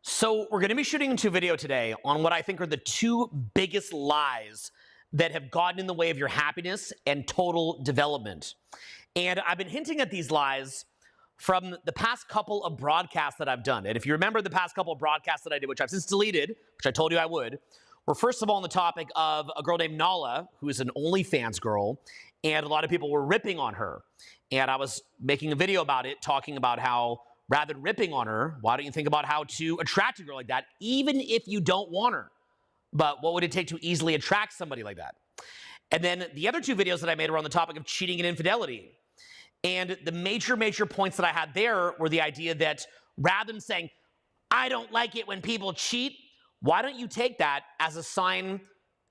So we're going to be shooting into a video today on what I think are the two biggest lies that have gotten in the way of your happiness and total development. And I've been hinting at these lies from the past couple of broadcasts that I've done. And if you remember the past couple of broadcasts that I did, which I've since deleted, which I told you I would, were first of all on the topic of a girl named Nala, who is an OnlyFans girl, and a lot of people were ripping on her. And I was making a video about it, talking about how rather than ripping on her, why don't you think about how to attract a girl like that, even if you don't want her? But what would it take to easily attract somebody like that? And then the other two videos that I made were on the topic of cheating and infidelity. And the major points that I had there were the idea that rather than saying, I don't like it when people cheat, why don't you take that as a sign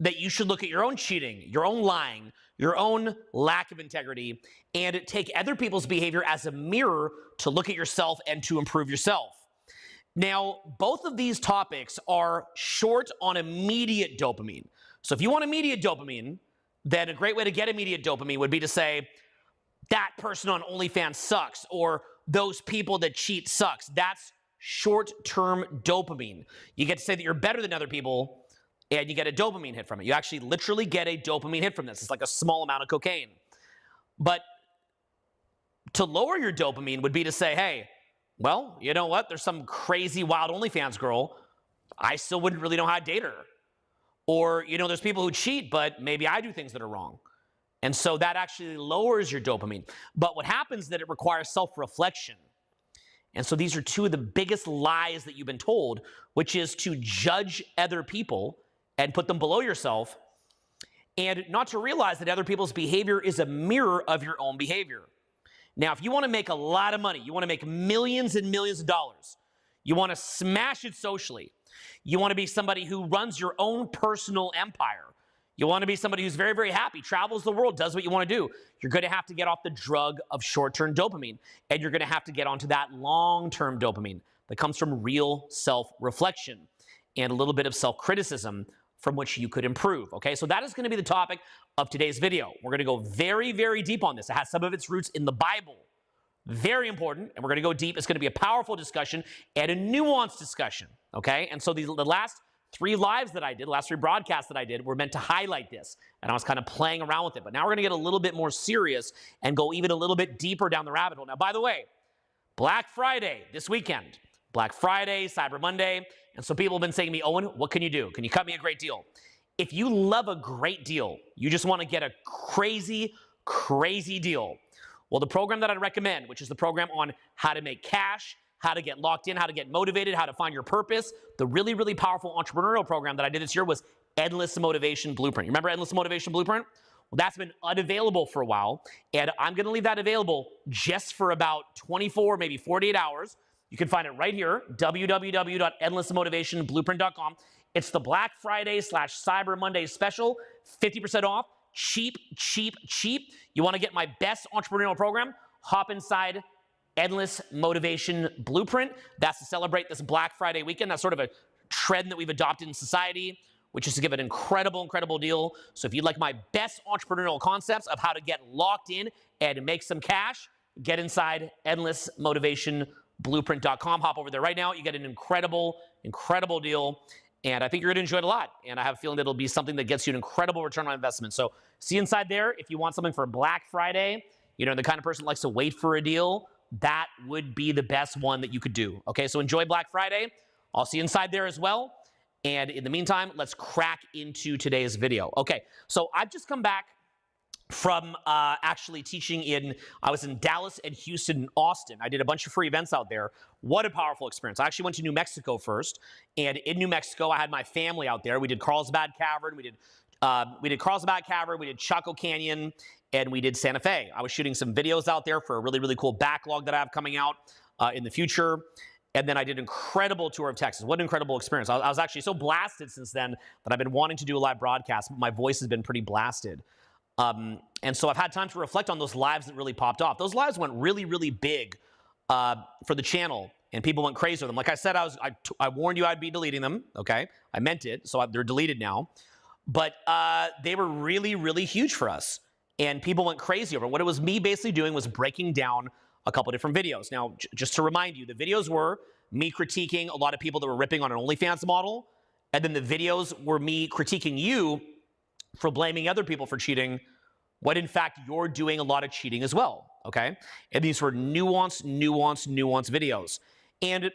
that you should look at your own cheating, your own lying, your own lack of integrity, and take other people's behavior as a mirror to look at yourself and to improve yourself. Now, both of these topics are short on immediate dopamine. So if you want immediate dopamine, then a great way to get immediate dopamine would be to say, that person on OnlyFans sucks, or those people that cheat sucks. That's short-term dopamine. You get to say that you're better than other people, and you get a dopamine hit from it. You actually literally get a dopamine hit from this. It's like a small amount of cocaine. But to lower your dopamine would be to say, hey, well, you know what? There's some crazy wild OnlyFans girl. I still wouldn't really know how to date her. Or, you know, there's people who cheat, but maybe I do things that are wrong. And so that actually lowers your dopamine. But what happens is that it requires self-reflection. And so these are two of the biggest lies that you've been told, which is to judge other people and put them below yourself, and not to realize that other people's behavior is a mirror of your own behavior. Now, if you want to make a lot of money, you want to make millions and millions of dollars, you want to smash it socially, you want to be somebody who runs your own personal empire, you want to be somebody who's very happy, travels the world, does what you want to do, you're going to have to get off the drug of short-term dopamine, and you're going to have to get onto that long-term dopamine that comes from real self-reflection and a little bit of self-criticism from which you could improve, okay? So that is going to be the topic of today's video. We're going to go very deep on this. It has some of its roots in the Bible. Very important, and we're going to go deep. It's going to be a powerful discussion and a nuanced discussion, okay? And so the last three lives that I did, the last three broadcasts that I did were meant to highlight this, and I was kind of playing around with it. But now we're going to get a little bit more serious and go even a little bit deeper down the rabbit hole. Now, by the way, Black Friday this weekend. Black Friday, Cyber Monday. And so people have been saying to me, Owen, what can you do? Can you cut me a great deal? If you love a great deal, you just want to get a crazy deal. Well, the program that I'd recommend, which is the program on how to make cash, how to get locked in, how to get motivated, how to find your purpose, the really powerful entrepreneurial program that I did this year was Endless Motivation Blueprint. You remember Endless Motivation Blueprint? Well, that's been unavailable for a while, and I'm going to leave that available just for about 24, maybe 48 hours. You can find it right here, www.endlessmotivationblueprint.com. It's the Black Friday / Cyber Monday special, 50% off, cheap. You want to get my best entrepreneurial program? Hop inside Endless Motivation Blueprint. That's to celebrate this Black Friday weekend. That's sort of a trend that we've adopted in society, which is to give an incredible deal. So if you'd like my best entrepreneurial concepts of how to get locked in and make some cash, get inside endlessmotivationblueprint.com. Hop over there right now. You get an incredible deal, and I think you're going to enjoy it a lot. And I have a feeling that it'll be something that gets you an incredible return on investment. So see inside there. If you want something for Black Friday, you know, the kind of person that likes to wait for a deal, that would be the best one that you could do. Okay, so enjoy Black Friday. I'll see you inside there as well. And in the meantime, let's crack into today's video. Okay, so I've just come back from actually teaching I was in Dallas and Houston and Austin. I did a bunch of free events out there. What a powerful experience. I actually went to New Mexico first, and in New Mexico, I had my family out there. We did Carlsbad Cavern, we did Chaco Canyon, and we did Santa Fe. I was shooting some videos out there for a really cool backlog that I have coming out in the future. And then I did an incredible tour of Texas. What an incredible experience. I was actually so blasted since then that I've been wanting to do a live broadcast. My voice has been pretty blasted. And so I've had time to reflect on those lives that really popped off. Those lives went really big for the channel, and people went crazy with them. Like I said, I warned you I'd be deleting them, okay? I meant it, so they're deleted now. But they were really huge for us, and people went crazy over it. What it was me basically doing was breaking down a couple different videos. Now, just to remind you, the videos were me critiquing a lot of people that were ripping on an OnlyFans model, and then the videos were me critiquing you for blaming other people for cheating, when in fact you're doing a lot of cheating as well, okay? And these were nuanced videos. And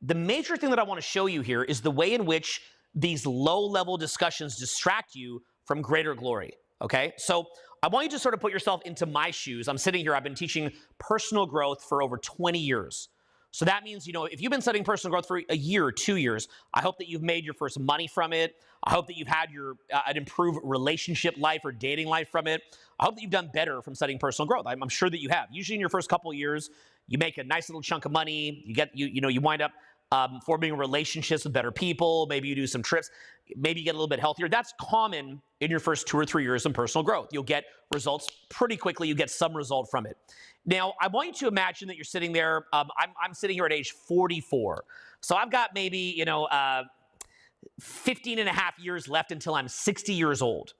the major thing that I want to show you here is the way in which these low-level discussions distract you from greater glory, okay? So I want you to sort of put yourself into my shoes. I'm sitting here, I've been teaching personal growth for over 20 years. So that means, you know, if you've been studying personal growth for a year or 2 years, I hope that you've made your first money from it. I hope that you've had your an improved relationship life or dating life from it. I hope that you've done better from studying personal growth. I'm sure that you have. Usually in your first couple of years, you make a nice little chunk of money. You wind up forming relationships with better people. Maybe you do some trips. Maybe you get a little bit healthier. That's common in your first 2 or 3 years in personal growth. You'll get results pretty quickly. You get some result from it. Now, I want you to imagine that you're sitting there. I'm sitting here at age 44. So I've got maybe, 15 and a half years left until I'm 60 years old.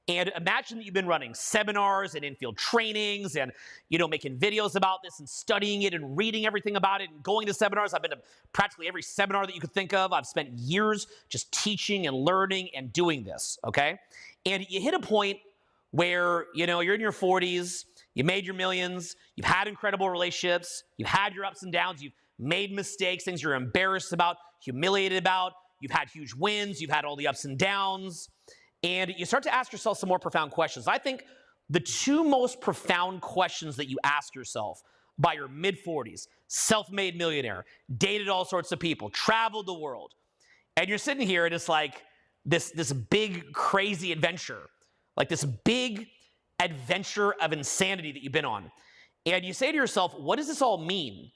And imagine that you've been running seminars and in-field trainings and, making videos about this and studying it and reading everything about it and going to seminars. I've been to practically every seminar that you could think of. I've spent years just teaching and learning and doing this, okay? And you hit a point where, you're in your 40s, you made your millions, you've had incredible relationships, you've had your ups and downs, you've made mistakes, things you're embarrassed about, humiliated about, you've had huge wins, you've had all the ups and downs, and you start to ask yourself some more profound questions. I think the 2 most profound questions that you ask yourself by your mid-40s, self-made millionaire, dated all sorts of people, traveled the world, and you're sitting here and it's like this big, crazy adventure, like this big adventure of insanity that you've been on. And you say to yourself, what does this all mean?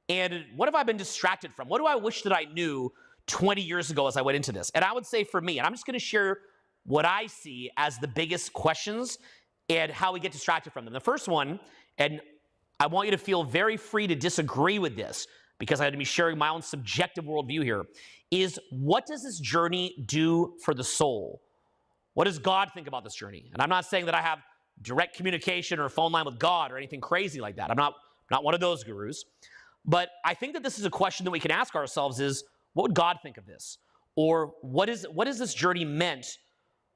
And what have I been distracted from? What do I wish that I knew 20 years ago as I went into this? And I would say for me, and I'm just going to share what I see as the biggest questions and how we get distracted from them. The first one, and I want you to feel very free to disagree with this because I'm going to be sharing my own subjective worldview here, is what does this journey do for the soul? What does God think about this journey? And I'm not saying that I have direct communication or a phone line with God or anything crazy like that. I'm not one of those gurus. But I think that this is a question that we can ask ourselves is, what would God think of this? Or what is this journey meant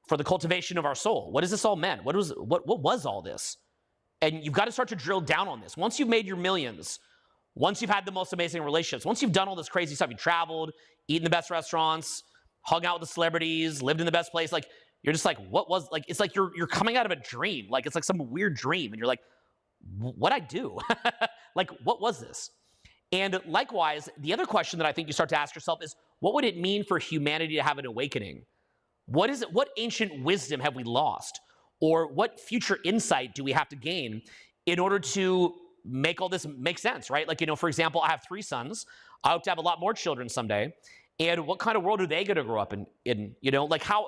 for the cultivation of our soul? What does this all meant? What was all this? And you've got to start to drill down on this. Once you've made your millions, once you've had the most amazing relationships, once you've done all this crazy stuff, you traveled, eaten the best restaurants, hung out with the celebrities, lived in the best place, like, you're just like, it's like you're coming out of a dream. Like, it's like some weird dream. And you're like, what'd I do? Like, what was this? And likewise, the other question that I think you start to ask yourself is, what would it mean for humanity to have an awakening? What ancient wisdom have we lost? Or what future insight do we have to gain in order to make all this make sense, right? Like, for example, I have 3 sons. I hope to have a lot more children someday. And what kind of world are they going to grow up in? Like how,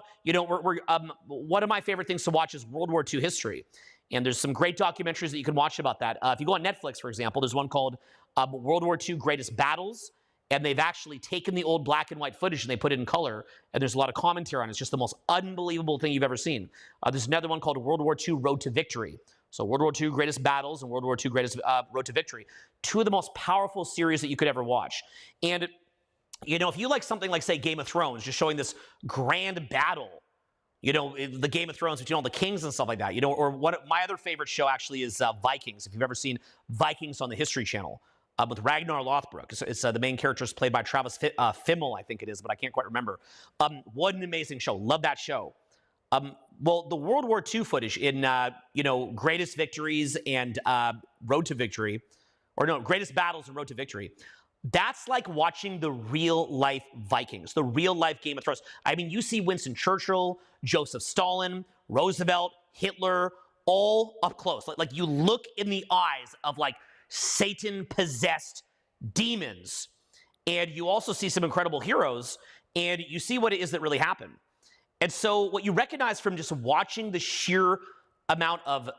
one of my favorite things to watch is World War II history. And there's some great documentaries that you can watch about that. If you go on Netflix, for example, there's one called World War II Greatest Battles. And they've actually taken the old black and white footage and they put it in color. And there's a lot of commentary on it. It's just the most unbelievable thing you've ever seen. There's another one called World War II Road to Victory. So World War II Greatest Battles and World War II Greatest Road to Victory. 2 of the most powerful series that you could ever watch. And if you like something like, say, Game of Thrones, just showing this grand battle, the Game of Thrones between all the kings and stuff like that, or my other favorite show actually is Vikings. If you've ever seen Vikings on the History Channel with Ragnar Lothbrok. It's the main character is played by Travis Fimmel, I think it is, but I can't quite remember. What an amazing show. Love that show. Well, the World War II footage in, Greatest Victories and Road to Victory, Greatest Battles and Road to Victory, that's like watching the real-life Vikings, the real-life Game of Thrones. I mean, you see Winston Churchill, Joseph Stalin, Roosevelt, Hitler, all up close. Like you look in the eyes of, like, Satan-possessed demons, and you also see some incredible heroes, and you see what it is that really happened. And so what you recognize from just watching the sheer amount of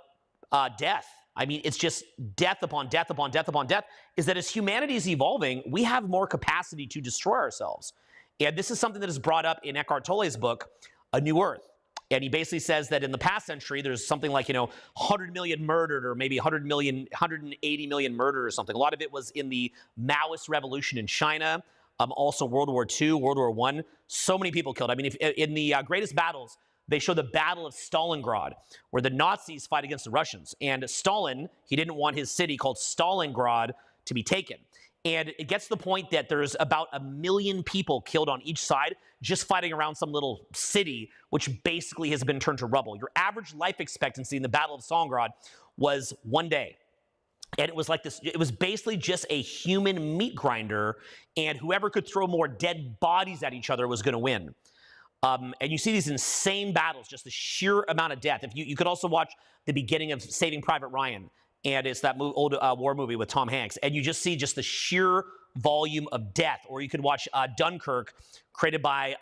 death, I mean, it's just death upon death upon death upon death, is that as humanity is evolving, we have more capacity to destroy ourselves. And this is something that is brought up in Eckhart Tolle's book, A New Earth. And he basically says that in the past century, there's something like, 100 million murdered, or maybe 100 million, 180 million murdered or something. A lot of it was in the Maoist revolution in China, also World War II, World War I. So many people killed. I mean, in the greatest battles, they show the Battle of Stalingrad, where the Nazis fight against the Russians. And Stalin, he didn't want his city called Stalingrad to be taken. And it gets to the point that there's about 1 million people killed on each side just fighting around some little city, which basically has been turned to rubble. Your average life expectancy in the Battle of Stalingrad was 1 day. And it was like this, it was basically just a human meat grinder, and whoever could throw more dead bodies at each other was going to win. And you see these insane battles, just the sheer amount of death. If you could also watch the beginning of Saving Private Ryan, and it's that old war movie with Tom Hanks, and you just see just the sheer volume of death. Or you could watch Dunkirk, created by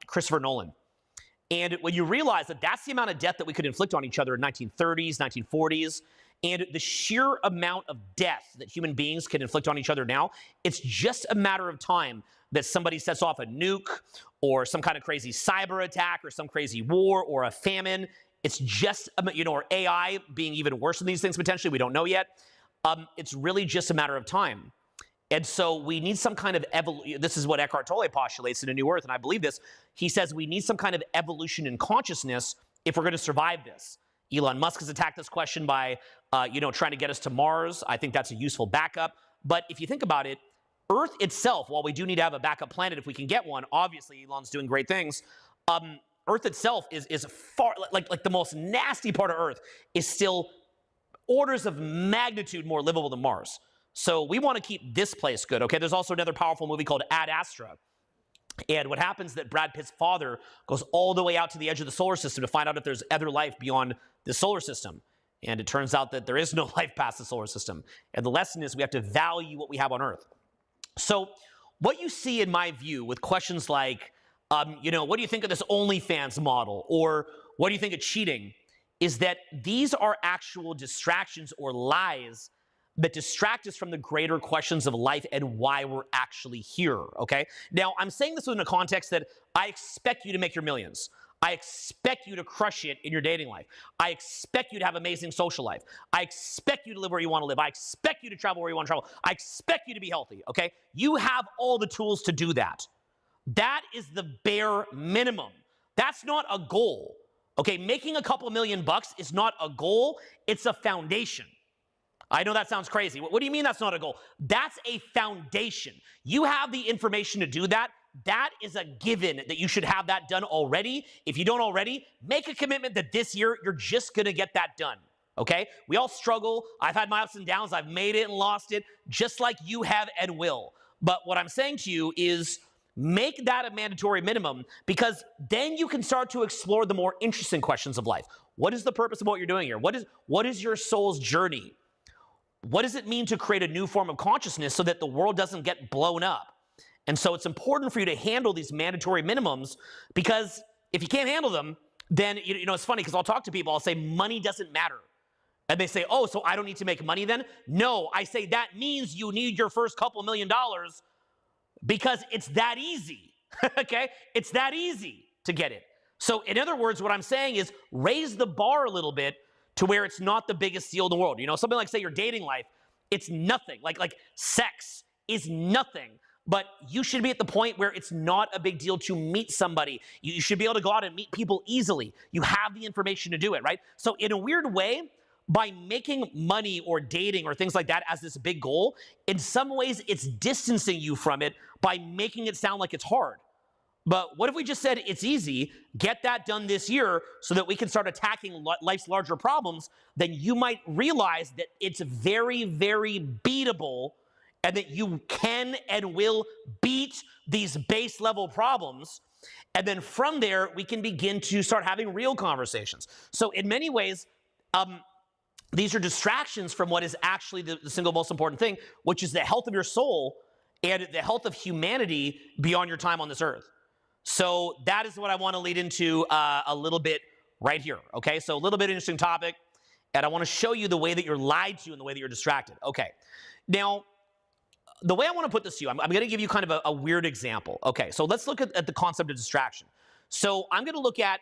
Christopher Nolan. And when you realize that that's the amount of death that we could inflict on each other in 1930s, 1940s, and the sheer amount of death that human beings can inflict on each other now, it's just a matter of time that somebody sets off a nuke or some kind of crazy cyber attack or some crazy war or a famine. It's just, or AI being even worse than these things potentially, we don't know yet. It's really just a matter of time. And so we need some kind of evolution. This is what Eckhart Tolle postulates in A New Earth, and I believe this. He says we need some kind of evolution in consciousness if we're going to survive this. Elon Musk has attacked this question by, trying to get us to Mars. I think that's a useful backup. But if you think about it, Earth itself, while we do need to have a backup planet if we can get one, obviously Elon's doing great things, Earth itself is far, like the most nasty part of Earth is still orders of magnitude more livable than Mars. So we want to keep this place good, okay? There's also another powerful movie called Ad Astra. And what happens is that Brad Pitt's father goes all the way out to the edge of the solar system to find out if there's other life beyond the solar system. And it turns out that there is no life past the solar system. And the lesson is we have to value what we have on Earth. So what you see in my view with questions like, what do you think of this OnlyFans model? Or what do you think of cheating? Is that these are actual distractions or lies that distract us from the greater questions of life and why we're actually here, okay? Now, I'm saying this within a context that I expect you to make your millions. I expect you to crush it in your dating life. I expect you to have amazing social life. I expect you to live where you want to live. I expect you to travel where you want to travel. I expect you to be healthy, okay? You have all the tools to do that. That is the bare minimum. That's not a goal, okay? Making a couple $1,000,000 is not a goal. It's a foundation. I know that sounds crazy. What do you mean that's not a goal? That's a foundation. You have the information to do that. That is a given that you should have that done already. If you don't already, make a commitment that this year you're just going to get that done, okay? We all struggle. I've had my ups and downs. I've made it and lost it, just like you have and will. But what I'm saying to you is make that a mandatory minimum, because then you can start to explore the more interesting questions of life. What is the purpose of what you're doing here? What is your soul's journey? What does it mean to create a new form of consciousness so that the world doesn't get blown up? And so it's important for you to handle these mandatory minimums, because if you can't handle them, then, it's funny because I'll talk to people, I'll say money doesn't matter. And they say, oh, so I don't need to make money then? No, I say that means you need your first couple $1,000,000 because it's that easy, okay? It's that easy to get it. So in other words, what I'm saying is raise the bar a little bit to where it's not the biggest deal in the world. Something like, say, your dating life, it's nothing. Like sex is nothing. But you should be at the point where it's not a big deal to meet somebody. You should be able to go out and meet people easily. You have the information to do it, right? So in a weird way, by making money or dating or things like that as this big goal, in some ways it's distancing you from it by making it sound like it's hard. But what if we just said it's easy, get that done this year so that we can start attacking life's larger problems? Then you might realize that it's very, very beatable, and that you can and will beat these base level problems. And then from there, we can begin to start having real conversations. So in many ways, these are distractions from what is actually the single most important thing, which is the health of your soul and the health of humanity beyond your time on this earth. So that is what I want to lead into a little bit right here, okay? So a little bit interesting topic, and I want to show you the way that you're lied to and the way that you're distracted. Okay, now, the way I want to put this to you, I'm going to give you kind of a weird example. Okay, so let's look at the concept of distraction. So I'm going to look at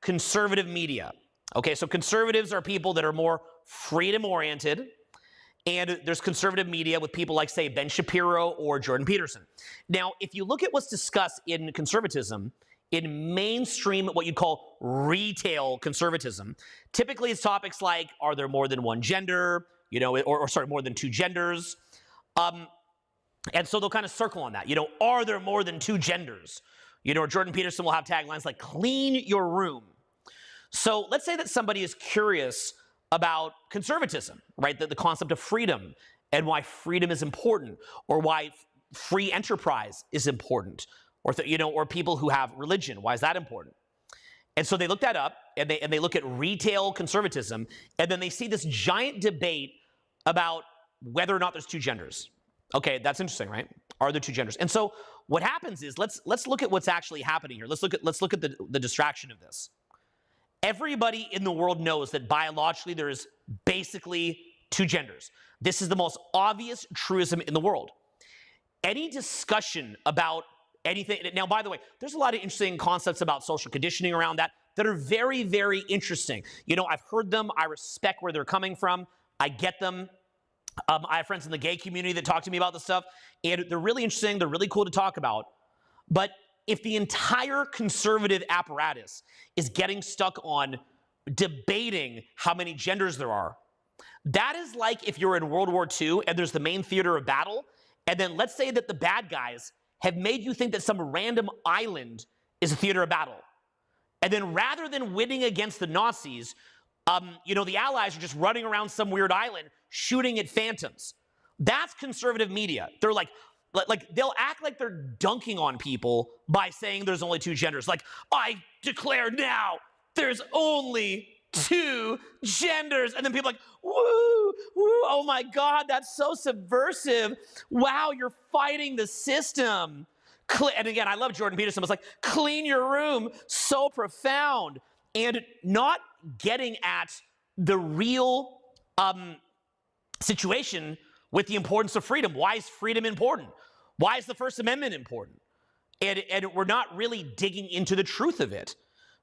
conservative media. Okay, so conservatives are people that are more freedom-oriented, and there's conservative media with people like, say, Ben Shapiro or Jordan Peterson. Now, if you look at what's discussed in conservatism, in mainstream, what you call retail conservatism, typically it's topics like, are there more than one gender, or sorry, more than two genders? And so they'll kind of circle on that. Are there more than two genders? Or Jordan Peterson will have taglines like, clean your room. So let's say that somebody is curious about conservatism, right? The concept of freedom and why freedom is important, or why free enterprise is important, or people who have religion, why is that important? And so they look that up, and they look at retail conservatism, and then they see this giant debate about whether or not there's two genders. Okay, that's interesting, right? Are there two genders? And so what happens is, let's look at what's actually happening here. Let's look at the distraction of this. Everybody in the world knows that biologically there is basically two genders. This is the most obvious truism in the world. Any discussion about anything, now, by the way, there's a lot of interesting concepts about social conditioning around that are very, very interesting. I've heard them. I respect where they're coming from. I get them. I have friends in the gay community that talk to me about this stuff, and they're really interesting. They're really cool to talk about. But if the entire conservative apparatus is getting stuck on debating how many genders there are, that is like if you're in World War II and there's the main theater of battle, and then let's say that the bad guys have made you think that some random island is a theater of battle. And then rather than winning against the Nazis, the Allies are just running around some weird island shooting at phantoms. That's conservative media. They're like they'll act like they're dunking on people by saying there's only two genders. Like, I declare now there's only two genders. And then people are like, woo, woo, oh my God, that's so subversive. Wow, you're fighting the system. And again, I love Jordan Peterson. It's like, clean your room. So profound. And not getting at the real situation with the importance of freedom. Why is freedom important? Why is the First Amendment important? And we're not really digging into the truth of it.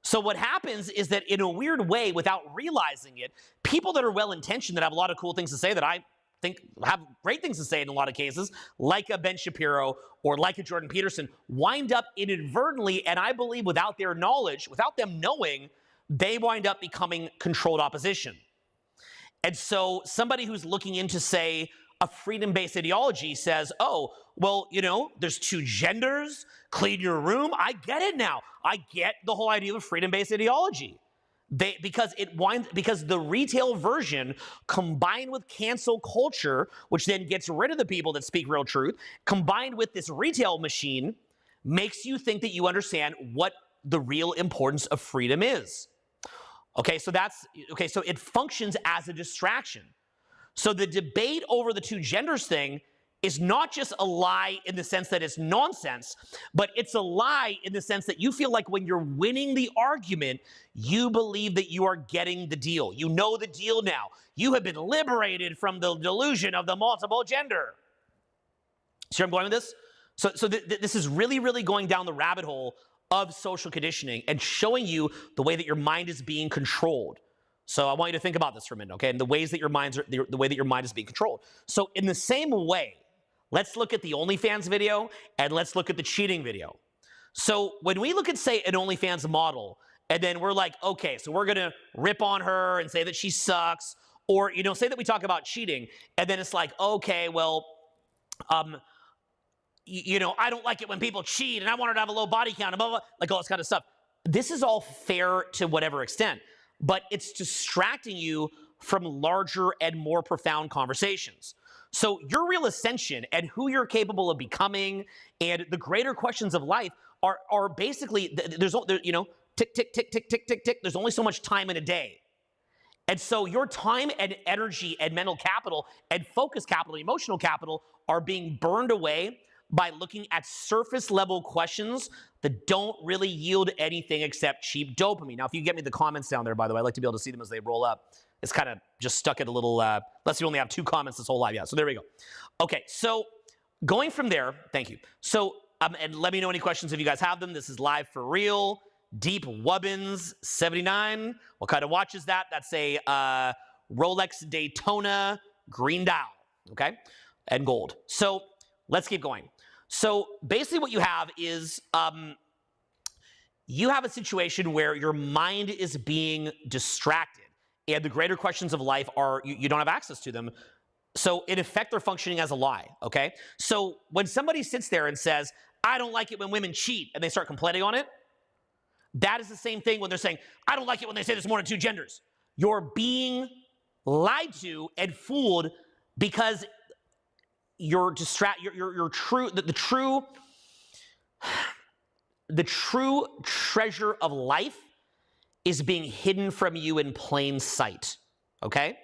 So what happens is that in a weird way, without realizing it, people that are well-intentioned, that have a lot of cool things to say, that I think have great things to say in a lot of cases, like a Ben Shapiro or like a Jordan Peterson, wind up inadvertently, and I believe without their knowledge, without them knowing, they wind up becoming controlled opposition. And so somebody who's looking into, say, a freedom-based ideology says, oh, well, there's two genders, clean your room. I get it now. I get the whole idea of freedom-based ideology. Because the retail version combined with cancel culture, which then gets rid of the people that speak real truth, combined with this retail machine, makes you think that you understand what the real importance of freedom is. Okay, so so it functions as a distraction. So the debate over the two genders thing is not just a lie in the sense that it's nonsense, but it's a lie in the sense that you feel like when you're winning the argument, you believe that you are getting the deal. You know the deal now. You have been liberated from the delusion of the multiple gender. See where I'm going with this? So this is really, really going down the rabbit hole of social conditioning and showing you the way that your mind is being controlled. So I want you to think about this for a minute, okay? And the way that your mind is being controlled. So in the same way, let's look at the OnlyFans video and let's look at the cheating video. So when we look at, say, an OnlyFans model, and then we're like, okay, so we're gonna rip on her and say that she sucks, or say that we talk about cheating, and then it's like, okay, well, I don't like it when people cheat, and I want her to have a low body count, and blah, blah, blah, like all this kind of stuff. This is all fair to whatever extent, but it's distracting you from larger and more profound conversations. So your real ascension and who you're capable of becoming and the greater questions of life are basically, tick, tick, tick, tick, tick, tick, tick. There's only so much time in a day. And so your time and energy and mental capital and focus capital, emotional capital are being burned away by looking at surface level questions that don't really yield anything except cheap dopamine. Now, if you get me the comments down there, by the way, I'd like to be able to see them as they roll up. It's kind of just stuck at a little, unless you only have 2 comments this whole live. Yeah, so there we go. Okay, so going from there, thank you. So, and let me know any questions if you guys have them. This is live for real. Deep Wubbins 79. What kind of watch is that? That's a Rolex Daytona green dial, okay? And gold. So let's keep going. So basically what you have is you have a situation where your mind is being distracted, and the greater questions of life are, you don't have access to them. So in effect, they're functioning as a lie, okay? So when somebody sits there and says, I don't like it when women cheat, and they start complaining on it, that is the same thing when they're saying, I don't like it when they say there's more than 2 genders. You're being lied to and fooled because you're the true treasure of life is being hidden from you in plain sight, okay?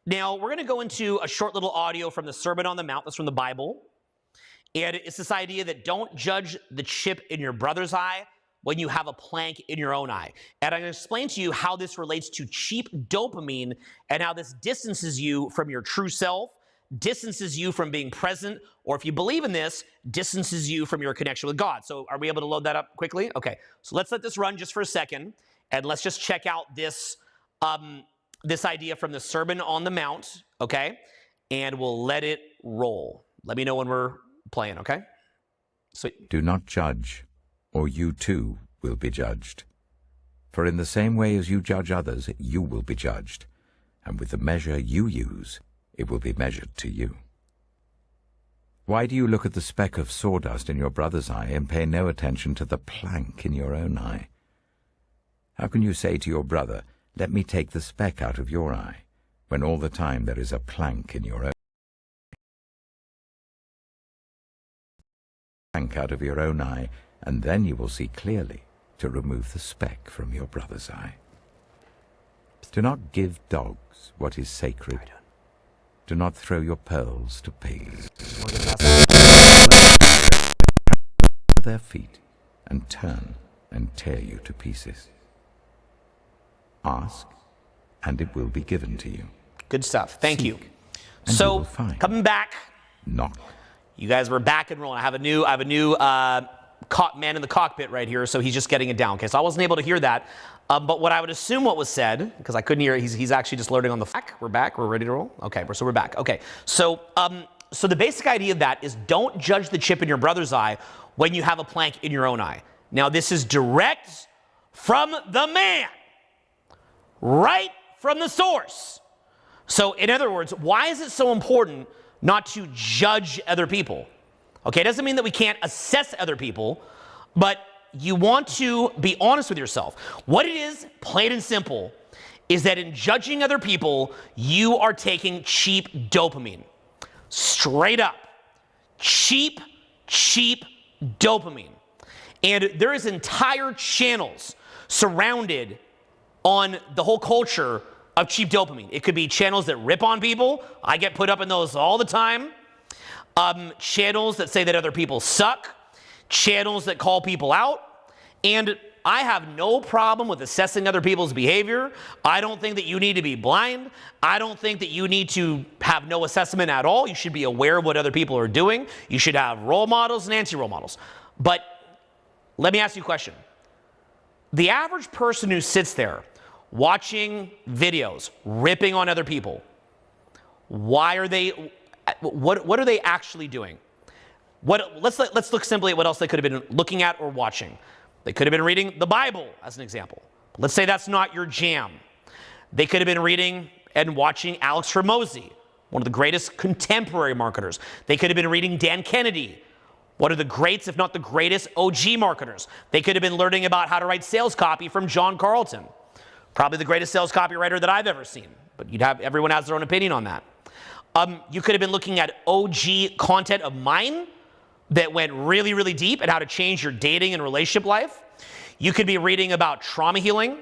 Now, we're going to go into a short little audio from the Sermon on the Mount. That's from the Bible. And it's this idea that don't judge the chip in your brother's eye when you have a plank in your own eye. And I'm going to explain to you how this relates to cheap dopamine and how this distances you from your true self, distances you from being present, or if you believe in this, distances you from your connection with God. So are we able to load that up quickly? Okay, so let's let this run just for a second, and let's just check out this, this idea from the Sermon on the Mount, okay? And we'll let it roll. Let me know when we're playing, okay? Sweet. Do not judge, or you too will be judged. For in the same way as you judge others, you will be judged, and with the measure you use, it will be measured to you. Why do you look at the speck of sawdust in your brother's eye and pay no attention to the plank in your own eye? How can you say to your brother, let me take the speck out of your eye, when all the time there is a plank in your own out of your own eye, and then you will see clearly to remove the speck from your brother's eye. Do not give dogs what is sacred. Do not throw your pearls to pigs. Their feet and turn and tear you to pieces. Ask, and it will be given to you. Good stuff. Thank you. And So you will find. coming back, Knock. you guys were back and rolling. I have a new man in the cockpit right here, so he's just getting it down. Okay, so I wasn't able to hear that, but what I would assume what was said, because I couldn't hear it, he's actually just learning on the back. We're back. We're ready to roll. Okay, so we're back. Okay, so so the basic idea of that is don't judge the chip in your brother's eye when you have a plank in your own eye. Now this is direct from the man, right from the source. So in other words, why is it so important not to judge other people? Okay, it doesn't mean that we can't assess other people, but you want to be honest with yourself. What it is, plain and simple, is that in judging other people, you are taking cheap dopamine. Straight up. Cheap dopamine. And there is entire channels surrounded on the whole culture of cheap dopamine. It could be channels that rip on people. I get put up in those all the time. Channels that say that other people suck, channels that call people out, and I have no problem with assessing other people's behavior. I don't think that you need to be blind. I don't think that you need to have no assessment at all. You should be aware of what other people are doing. You should have role models and anti-role models. But let me ask you a question. The average person who sits there watching videos, ripping on other people, why are they... What are they actually doing? Let's look simply at what else they could have been looking at or watching. They could have been reading the Bible, as an example. Let's say that's not your jam. They could have been reading and watching Alex Hormozi, one of the greatest contemporary marketers. They could have been reading Dan Kennedy, one of the greats, if not the greatest, OG marketers. They could have been learning about how to write sales copy from John Carlton, probably the greatest sales copywriter that I've ever seen. But everyone has their own opinion on that. You could have been looking at OG content of mine that went really, really deep and how to change your dating and relationship life. You could be reading about trauma healing.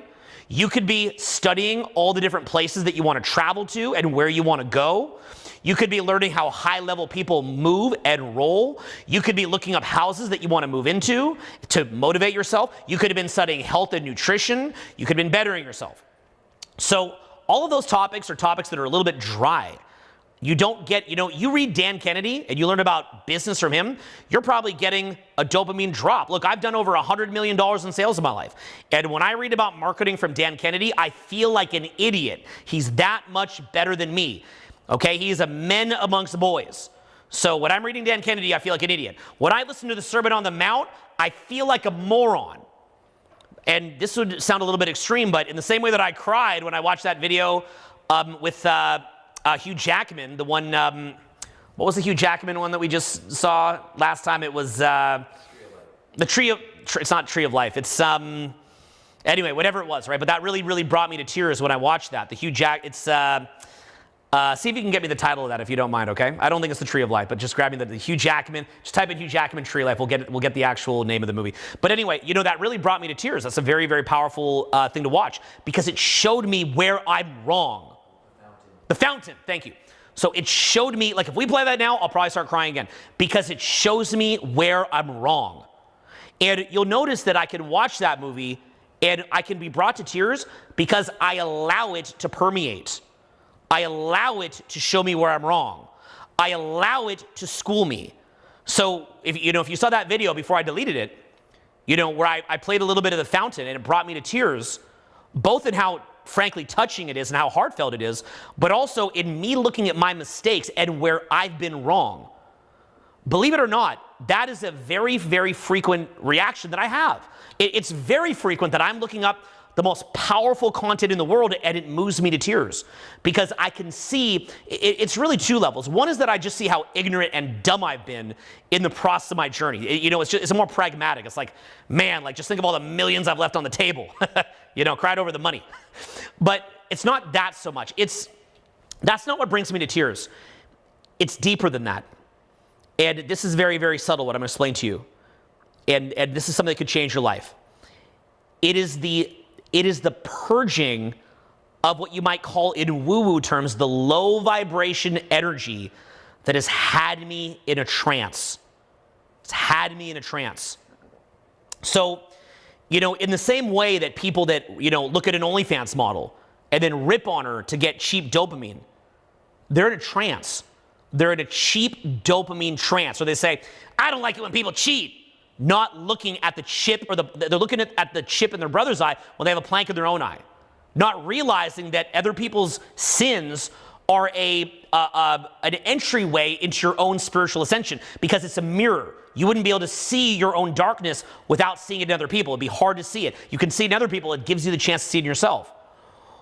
You could be studying all the different places that you want to travel to and where you want to go. You could be learning how high-level people move and roll. You could be looking up houses that you want to move into to motivate yourself. You could have been studying health and nutrition. You could have been bettering yourself. So all of those topics are topics that are a little bit dry. You don't get, you read Dan Kennedy and you learn about business from him, you're probably getting a dopamine drop. Look, I've done over $100 million in sales in my life. And when I read about marketing from Dan Kennedy, I feel like an idiot. He's that much better than me. Okay, he's a men amongst boys. So when I'm reading Dan Kennedy, I feel like an idiot. When I listen to the Sermon on the Mount, I feel like a moron. And this would sound a little bit extreme, but in the same way that I cried when I watched that video with Hugh Jackman, the one, what was the Hugh Jackman one that we just saw last time? It was the it's not Tree of Life. It's, anyway, whatever it was, right? But that really, really brought me to tears when I watched that. The Hugh it's, see if you can get me the title of that if you don't mind, okay? I don't think it's the Tree of Life, but just grab me the Hugh Jackman. Just type in Hugh Jackman Tree of Life. We'll get the actual name of the movie. But anyway, that really brought me to tears. That's a very, very powerful thing to watch because it showed me where I'm wrong. The Fountain, thank you. So it showed me, like if we play that now, I'll probably start crying again because it shows me where I'm wrong. And you'll notice that I can watch that movie and I can be brought to tears because I allow it to permeate. I allow it to show me where I'm wrong. I allow it to school me. So if you saw that video before I deleted it, where I played a little bit of The Fountain and it brought me to tears, both in how frankly touching it is and how heartfelt it is, but also in me looking at my mistakes and where I've been wrong. Believe it or not, that is a very, very frequent reaction that I have. It's very frequent that I'm looking up the most powerful content in the world and it moves me to tears because I can see, it's really two levels. One is that I just see how ignorant and dumb I've been in the process of my journey. It's more pragmatic. It's like, man, just think of all the millions I've left on the table. Cried over the money. But it's not that so much. That's not what brings me to tears. It's deeper than that. And this is very, very subtle what I'm going to explain to you. And this is something that could change your life. It is the purging of what you might call in woo-woo terms, the low vibration energy that has had me in a trance. It's had me in a trance. So, in the same way that people that, look at an OnlyFans model and then rip on her to get cheap dopamine, they're in a trance. They're in a cheap dopamine trance. So they say, I don't like it when people cheat. Not looking at the chip they're looking at the chip in their brother's eye when they have a plank in their own eye. Not realizing that other people's sins are an entryway into your own spiritual ascension because it's a mirror. You wouldn't be able to see your own darkness without seeing it in other people. It'd be hard to see it. You can see it in other people. It gives you the chance to see it in yourself.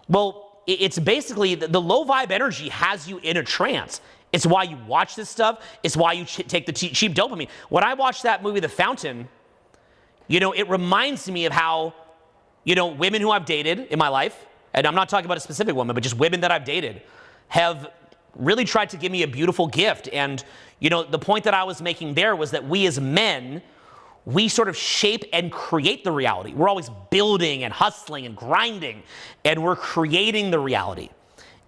Well, it's basically the low vibe energy has you in a trance. It's why you watch this stuff. It's why you take the cheap dopamine. When I watched that movie, The Fountain, it reminds me of how, women who I've dated in my life, and I'm not talking about a specific woman, but just women that I've dated, have really tried to give me a beautiful gift. And, the point that I was making there was that we as men, we sort of shape and create the reality. We're always building and hustling and grinding, and we're creating the reality.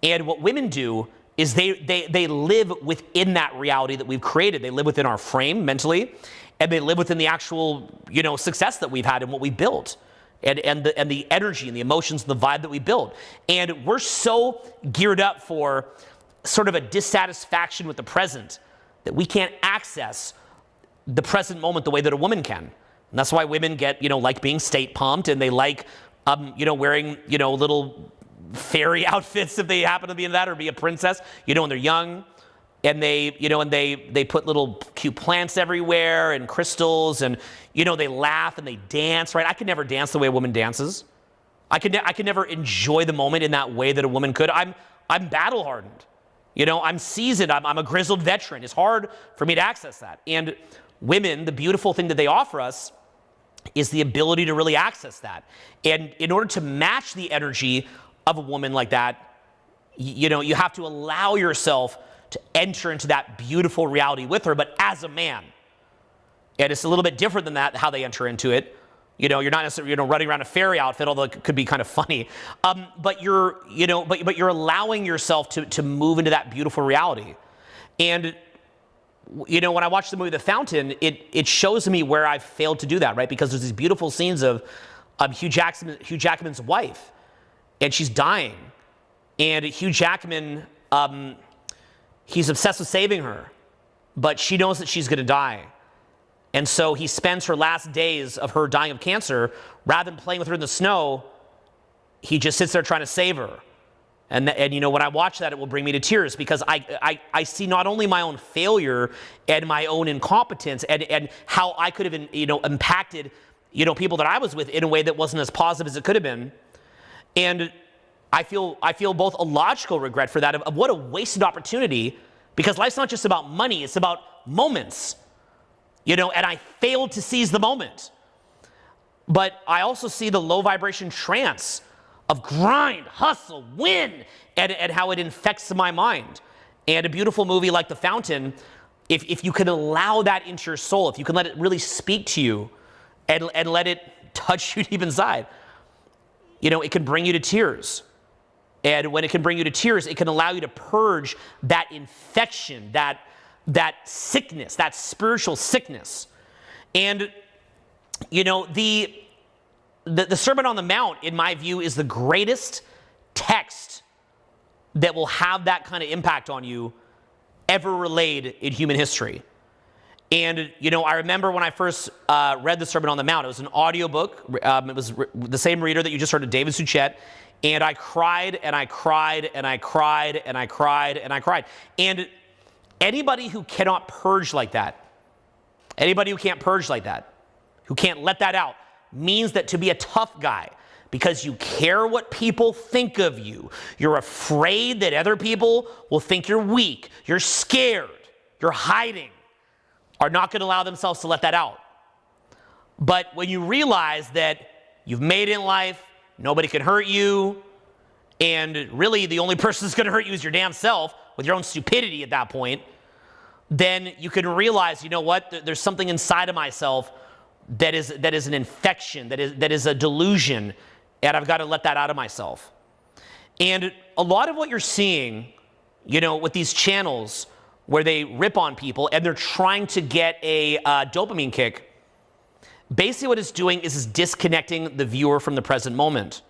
And what women do is they live within that reality that we've created. They live within our frame mentally, and they live within the actual, success that we've had and what we built, and the energy and the emotions and the vibe that we built. And we're so geared up for sort of a dissatisfaction with the present that we can't access the present moment the way that a woman can. And that's why women get, like being state pumped, and they like, wearing, little fairy outfits if they happen to be in that, or be a princess, when they're young, and they put little cute plants everywhere and crystals, and they laugh and they dance, right? I could never dance the way a woman dances. I could never enjoy the moment in that way that a woman could. I'm battle hardened. I'm seasoned. I'm a grizzled veteran. It's hard for me to access that. And women, the beautiful thing that they offer us is the ability to really access that. And in order to match the energy of a woman like that, you have to allow yourself to enter into that beautiful reality with her, but as a man. And it's a little bit different than that, how they enter into it. You're not necessarily, running around a fairy outfit, although it could be kind of funny. But you're allowing yourself to move into that beautiful reality. And, when I watch the movie The Fountain, it shows me where I've failed to do that, right? Because there's these beautiful scenes of Hugh Jackman's wife, and she's dying. And Hugh Jackman, he's obsessed with saving her, but she knows that she's going to die. And so he spends her last days of her dying of cancer, rather than playing with her in the snow, he just sits there trying to save her. And you know, when I watch that, it will bring me to tears, because I see not only my own failure and my own incompetence and how I could have, you know, impacted, you know, people that I was with in a way that wasn't as positive as it could have been. And I feel both a logical regret for that, of what a wasted opportunity, because life's not just about money, it's about moments, you know, and I failed to seize the moment. But I also see the low vibration trance of grind, hustle, win, and how it infects my mind. And a beautiful movie like The Fountain, if you can allow that into your soul, if you can let it really speak to you and let it touch you deep inside, you know, it can bring you to tears. And when it can bring you to tears, it can allow you to purge that infection, that sickness, that spiritual sickness. And, you know, the Sermon on the Mount, in my view, is the greatest text that will have that kind of impact on you ever relayed in human history. And, you know, I remember when I first read the Sermon on the Mount, it was an audiobook. It was the same reader that you just heard of, David Suchet. And I cried, and I cried, and I cried, and I cried, and I cried. And anybody who cannot purge like that, anybody who can't purge like that, who can't let that out, means that to be a tough guy, because you care what people think of you, you're afraid that other people will think you're weak, you're scared, you're hiding, are not going to allow themselves to let that out. But when you realize that you've made it in life, nobody can hurt you, and really the only person that's going to hurt you is your damn self, with your own stupidity at that point, then you can realize, you know what, there's something inside of myself that is an infection, that is a delusion, and I've got to let that out of myself. And a lot of what you're seeing, you know, with these channels where they rip on people and they're trying to get a dopamine kick, basically what it's doing is disconnecting the viewer from the present moment.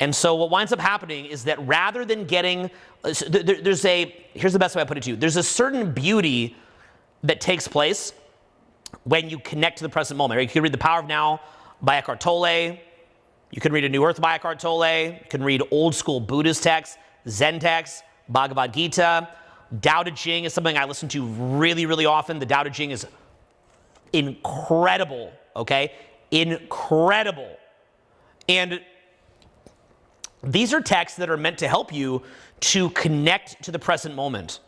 And so what winds up happening is that rather than getting, here's the best way I put it to you, there's a certain beauty that takes place when you connect to the present moment. Right? You can read The Power of Now by Eckhart Tolle. You can read A New Earth by Eckhart Tolle. You can read old school Buddhist texts, Zen texts, Bhagavad Gita. Tao Te Ching is something I listen to really, really often. The Tao Te Ching is incredible, okay? Incredible. And these are texts that are meant to help you to connect to the present moment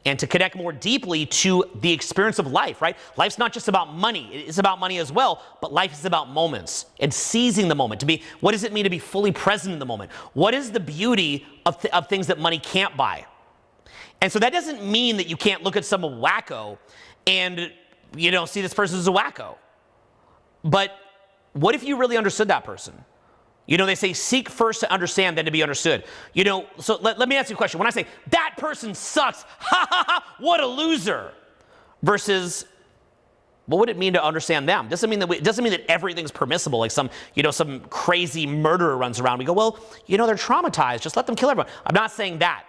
and to connect more deeply to the experience of life, right? Life's not just about money. It is about money as well, but life is about moments and seizing the moment. What does it mean to be fully present in the moment? What is the beauty of things that money can't buy? And so that doesn't mean that you can't look at some wacko and, you know, see this person as a wacko. But what if you really understood that person? You know, they say seek first to understand, then to be understood. You know, so let me ask you a question. When I say, that person sucks, ha ha ha, what a loser, versus, what would it mean to understand them? It doesn't mean that everything's permissible, like some crazy murderer runs around. We go, well, you know, they're traumatized, just let them kill everyone. I'm not saying that.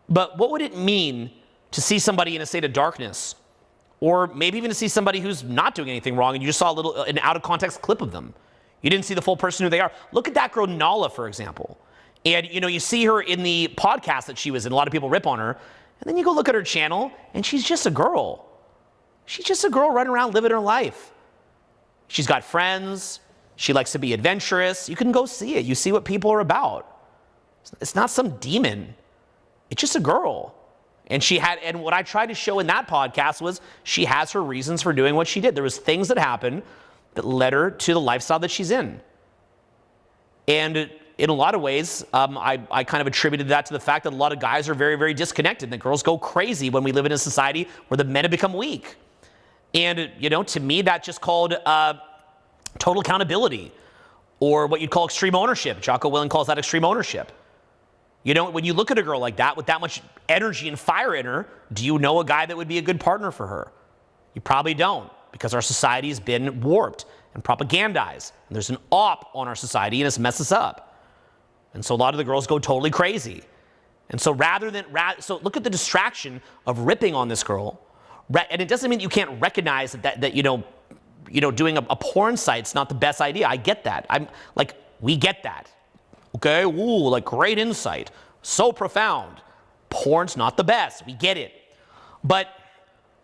But what would it mean to see somebody in a state of darkness? Or maybe even to see somebody who's not doing anything wrong and you just saw an out of context clip of them. You didn't see the full person who they are. Look at that girl Nala, for example. And, you know, you see her in the podcast that she was in. A lot of people rip on her. And then you go look at her channel, and she's just a girl. She's just a girl running around living her life. She's got friends. She likes to be adventurous. You can go see it. You see what people are about. It's not some demon. It's just a girl. And what I tried to show in that podcast was she has her reasons for doing what she did. There was things that happened that led her to the lifestyle that she's in. And in a lot of ways, I kind of attributed that to the fact that a lot of guys are very, very disconnected. And that girls go crazy when we live in a society where the men have become weak. And, you know, to me, that's just called total accountability, or what you'd call extreme ownership. Jocko Willink calls that extreme ownership. You know, when you look at a girl like that with that much energy and fire in her, do you know a guy that would be a good partner for her? You probably don't, because our society has been warped and propagandized. And there's an op on our society, and it's messed us up. And so a lot of the girls go totally crazy. And so so look at the distraction of ripping on this girl. And it doesn't mean you can't recognize that doing a porn site's not the best idea. I get that. We get that. Okay, ooh, like great insight. So profound. Porn's not the best. We get it. But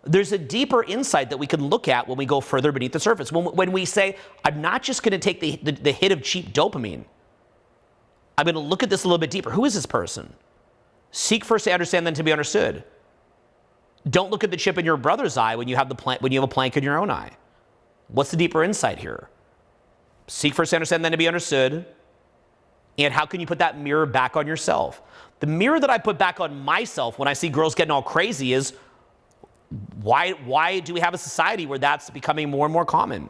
there's a deeper insight that we can look at when we go further beneath the surface. When we say, I'm not just going to take the hit of cheap dopamine. I'm going to look at this a little bit deeper. Who is this person? Seek first to understand, then to be understood. Don't look at the chip in your brother's eye when you have a plank in your own eye. What's the deeper insight here? Seek first to understand, then to be understood. And how can you put that mirror back on yourself? The mirror that I put back on myself when I see girls getting all crazy is, why do we have a society where that's becoming more and more common?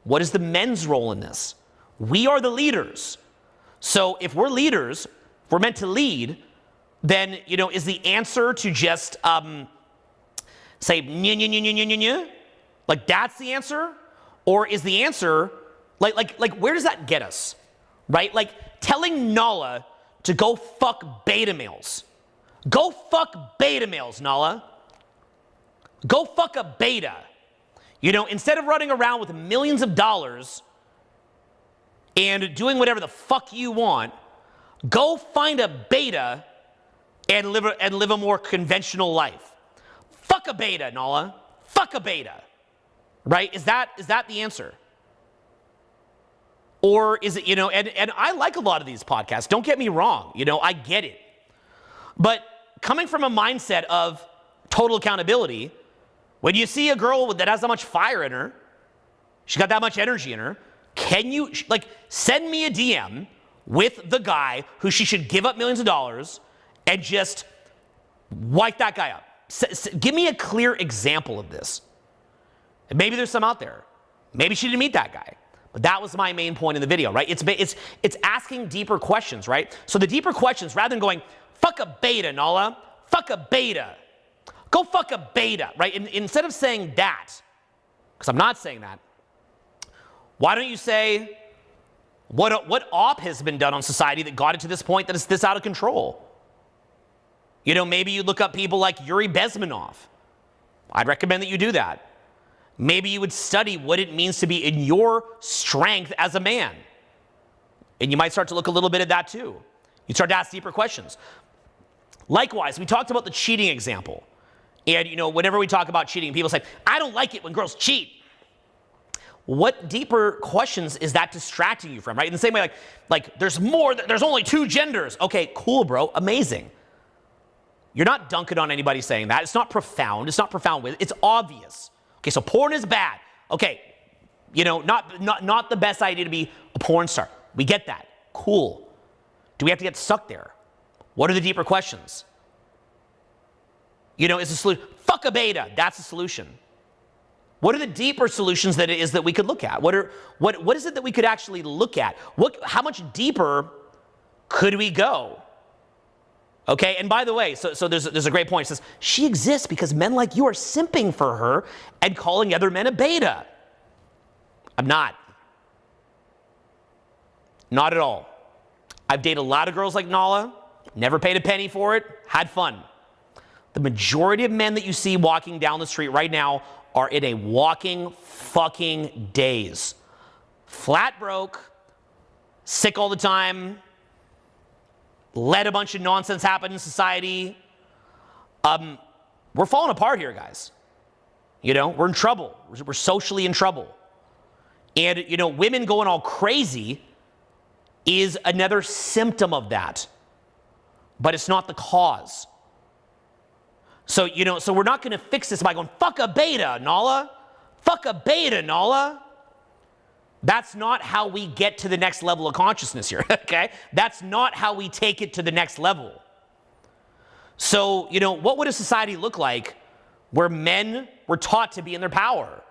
What is the men's role in this? We are the leaders. So if we're leaders, if we're meant to lead, then, is the answer to just say, nya, nya, nya, nya, nya, nya? Like that's the answer? Or is the answer, like where does that get us? Right? Like telling Nala to go fuck beta males. Go fuck beta males, Nala. Go fuck a beta. Instead of running around with millions of dollars and doing whatever the fuck you want, go find a beta and live a more conventional life. Fuck a beta, Nala. Fuck a beta. Right? Is that the answer? Or is it, and I like a lot of these podcasts. Don't get me wrong. I get it. But coming from a mindset of total accountability, when you see a girl that has that much fire in her, she's got that much energy in her, can you, send me a DM with the guy who she should give up millions of dollars and just wipe that guy up? Give me a clear example of this. And maybe there's some out there. Maybe she didn't meet that guy. But that was my main point in the video, right? It's asking deeper questions, right? So the deeper questions, rather than going, fuck a beta, Nala, fuck a beta. Go fuck a beta, right? Instead of saying that, because I'm not saying that, why don't you say, what op has been done on society that got it to this point that it's this out of control? Maybe you look up people like Yuri Bezmenov. I'd recommend that you do that. Maybe you would study what it means to be in your strength as a man. And you might start to look a little bit at that too. You start to ask deeper questions. Likewise, we talked about the cheating example. And, whenever we talk about cheating, people say, I don't like it when girls cheat. What deeper questions is that distracting you from, right? In the same way, like there's only two genders. Okay, cool, bro, amazing. You're not dunking on anybody saying that. It's not profound. It's not profound. It's obvious. Okay, so porn is bad. Okay, not the best idea to be a porn star. We get that. Cool. Do we have to get stuck there? What are the deeper questions? Is the solution, fuck a beta, that's the solution. What are the deeper solutions that we could look at? What is it that we could actually look at? How much deeper could we go? Okay, and by the way, so there's a great point. It says, she exists because men like you are simping for her and calling other men a beta. I'm not. Not at all. I've dated a lot of girls like Nala, never paid a penny for it, had fun. The majority of men that you see walking down the street right now are in a walking fucking daze. Flat broke, sick all the time, let a bunch of nonsense happen in society. We're falling apart here, guys. We're in trouble. We're socially in trouble. And, women going all crazy is another symptom of that. But it's not the cause. So, so we're not going to fix this by going, fuck a beta, Nala. Fuck a beta, Nala. That's not how we get to the next level of consciousness here, okay? That's not how we take it to the next level. So, what would a society look like where men were taught to be in their power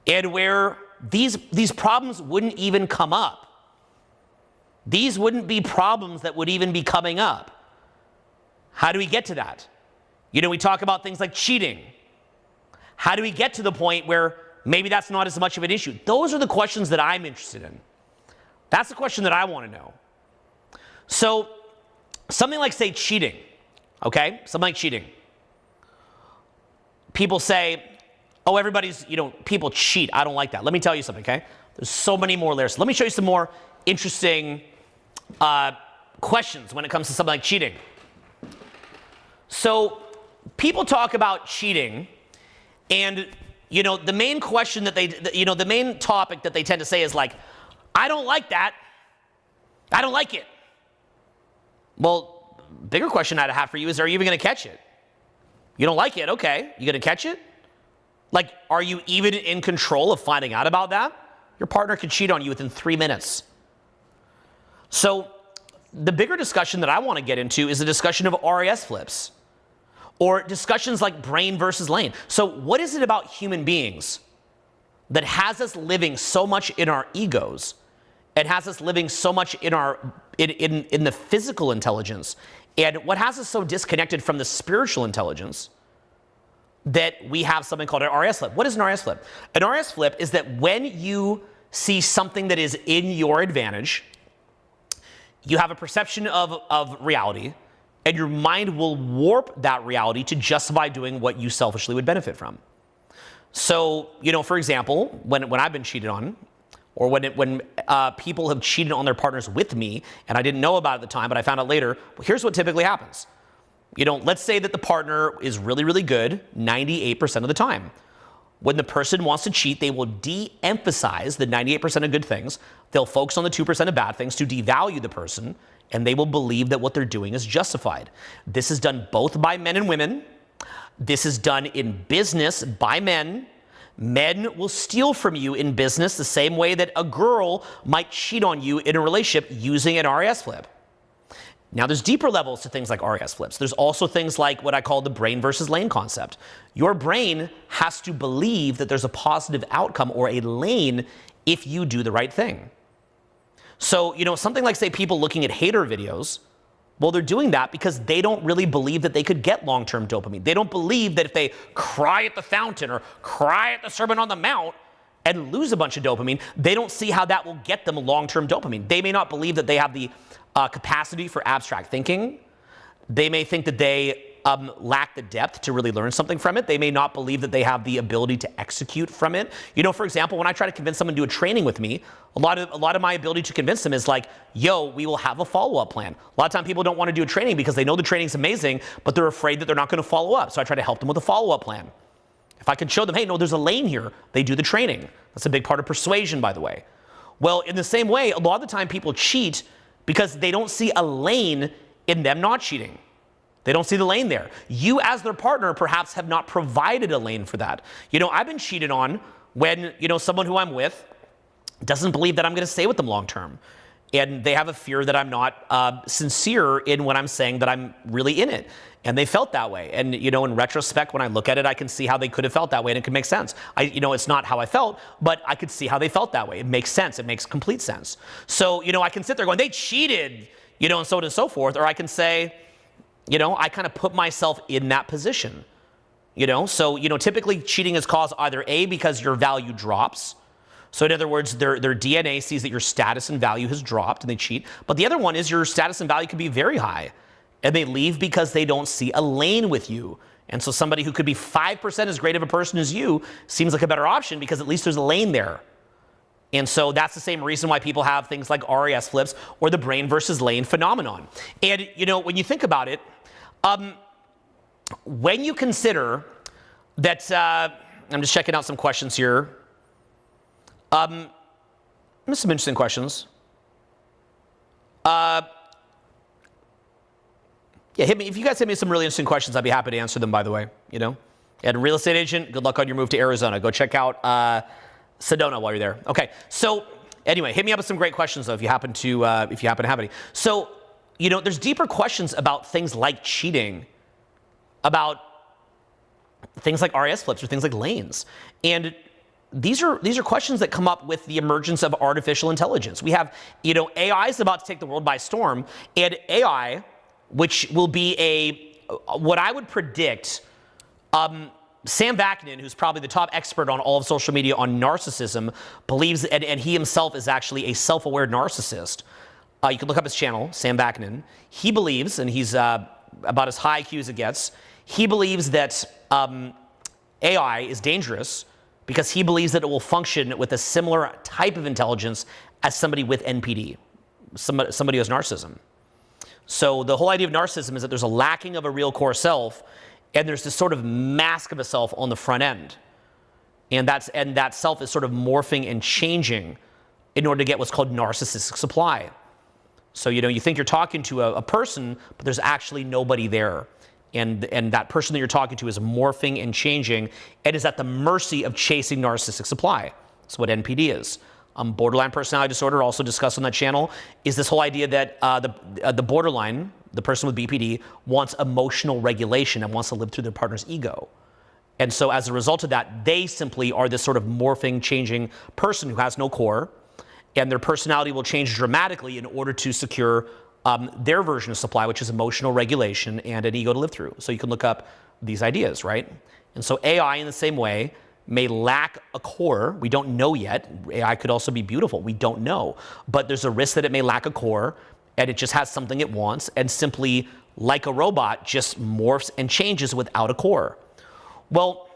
and where these problems wouldn't even come up? These wouldn't be problems that would even be coming up. How do we get to that? We talk about things like cheating. How do we get to the point where maybe that's not as much of an issue? Those are the questions that I'm interested in. That's the question that I want to know. So something like, say, cheating, okay? Something like cheating. People say, oh, everybody's, people cheat. I don't like that. Let me tell you something, okay? There's so many more layers. Let me show you some more interesting questions when it comes to something like cheating. So people talk about cheating, and the main question that the main topic that they tend to say is like, I don't like that. I don't like it. Well, bigger question I'd have for you is, are you even going to catch it? You don't like it, okay. You going to catch it? Like, are you even in control of finding out about that? Your partner could cheat on you within 3 minutes. So the bigger discussion that I want to get into is a discussion of RAS flips, or discussions like brain versus lane. So what is it about human beings that has us living so much in our egos and has us living so much in in the physical intelligence, and what has us so disconnected from the spiritual intelligence that we have something called an RAS flip? What is an RAS flip? An RAS flip is that when you see something that is in your advantage, you have a perception of reality, and your mind will warp that reality to justify doing what you selfishly would benefit from. So, for example, when I've been cheated on, or when people have cheated on their partners with me, and I didn't know about it at the time, but I found out later, well, here's what typically happens. Let's say that the partner is really, really good 98% of the time. When the person wants to cheat, they will de-emphasize the 98% of good things. They'll focus on the 2% of bad things to devalue the person, and they will believe that what they're doing is justified. This is done both by men and women. This is done in business by men. Men will steal from you in business the same way that a girl might cheat on you in a relationship using an RAS flip. Now, there's deeper levels to things like RAS flips. There's also things like what I call the brain versus lane concept. Your brain has to believe that there's a positive outcome or a lane if you do the right thing. So, something like, say, people looking at hater videos, well, they're doing that because they don't really believe that they could get long-term dopamine. They don't believe that if they cry at the fountain or cry at the Sermon on the Mount and lose a bunch of dopamine, they don't see how that will get them long-term dopamine. They may not believe that they have the capacity for abstract thinking. They may think that they lack the depth to really learn something from it. They may not believe that they have the ability to execute from it. For example, when I try to convince someone to do a training with me, a lot of my ability to convince them is like, yo, we will have a follow-up plan. A lot of times people don't want to do a training because they know the training's amazing, but they're afraid that they're not going to follow up. So I try to help them with a follow-up plan. If I can show them, hey, no, there's a lane here, they do the training. That's a big part of persuasion, by the way. Well, in the same way, a lot of the time people cheat because they don't see a lane in them not cheating. They don't see the lane there. You, as their partner, perhaps have not provided a lane for that. I've been cheated on when, someone who I'm with doesn't believe that I'm going to stay with them long term. And they have a fear that I'm not sincere in when I'm saying that I'm really in it. And they felt that way. And, in retrospect, when I look at it, I can see how they could have felt that way, and it can make sense. It's not how I felt, but I could see how they felt that way. It makes sense. It makes complete sense. So, I can sit there going, they cheated, and so on and so forth. Or I can say, I kind of put myself in that position, So, typically cheating is caused either A, because your value drops. So in other words, their DNA sees that your status and value has dropped and they cheat. But the other one is your status and value could be very high, and they leave because they don't see a lane with you. And so somebody who could be 5% as great of a person as you seems like a better option because at least there's a lane there. And so that's the same reason why people have things like RAS flips or the brain versus lane phenomenon. And, when you think about it, when you consider that, I'm just checking out some questions here. There's some interesting questions. Yeah, hit me. If you guys hit me some really interesting questions, I'd be happy to answer them, by the way, And real estate agent, good luck on your move to Arizona. Go check out Sedona while you're there. Okay, so anyway, hit me up with some great questions, though, if you happen to have any. So, there's deeper questions about things like cheating, about things like RAS flips or things like lanes. And these are questions that come up with the emergence of artificial intelligence. We have, AI is about to take the world by storm, and AI, which will be what I would predict, Sam Vaknin, who's probably the top expert on all of social media on narcissism, believes, and he himself is actually a self-aware narcissist. You can look up his channel, Sam Vaknin. He believes, and he's about as high IQ as it gets. He believes that AI is dangerous because he believes that it will function with a similar type of intelligence as somebody with NPD, somebody who has narcissism. So the whole idea of narcissism is that there's a lacking of a real core self, and there's this sort of mask of a self on the front end. And that self is sort of morphing and changing in order to get what's called narcissistic supply. So, you think you're talking to a person, but there's actually nobody there. And that person that you're talking to is morphing and changing and is at the mercy of chasing narcissistic supply. That's what NPD is. Borderline personality disorder, also discussed on that channel, is this whole idea that the borderline, the person with BPD, wants emotional regulation and wants to live through their partner's ego. And so as a result of that, they simply are this sort of morphing, changing person who has no core, and their personality will change dramatically in order to secure their version of supply, which is emotional regulation and an ego to live through. So you can look up these ideas, right? And so AI, in the same way, may lack a core. We don't know yet. AI could also be beautiful. We don't know. But there's a risk that it may lack a core, and it just has something it wants, and simply, like a robot, just morphs and changes without a core. Well,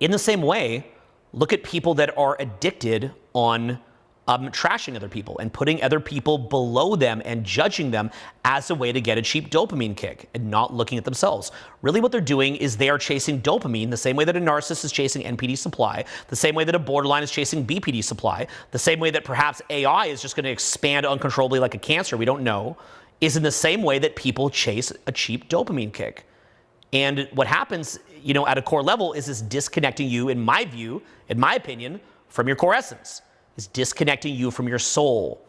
in the same way, look at people that are addicted on trashing other people and putting other people below them and judging them as a way to get a cheap dopamine kick and not looking at themselves. Really what they're doing is they are chasing dopamine the same way that a narcissist is chasing NPD supply, the same way that a borderline is chasing BPD supply, the same way that perhaps AI is just going to expand uncontrollably like a cancer, we don't know, is in the same way that people chase a cheap dopamine kick. And what happens, at a core level is this disconnecting you, in my view, in my opinion, from your core essence. Is disconnecting you from your soul.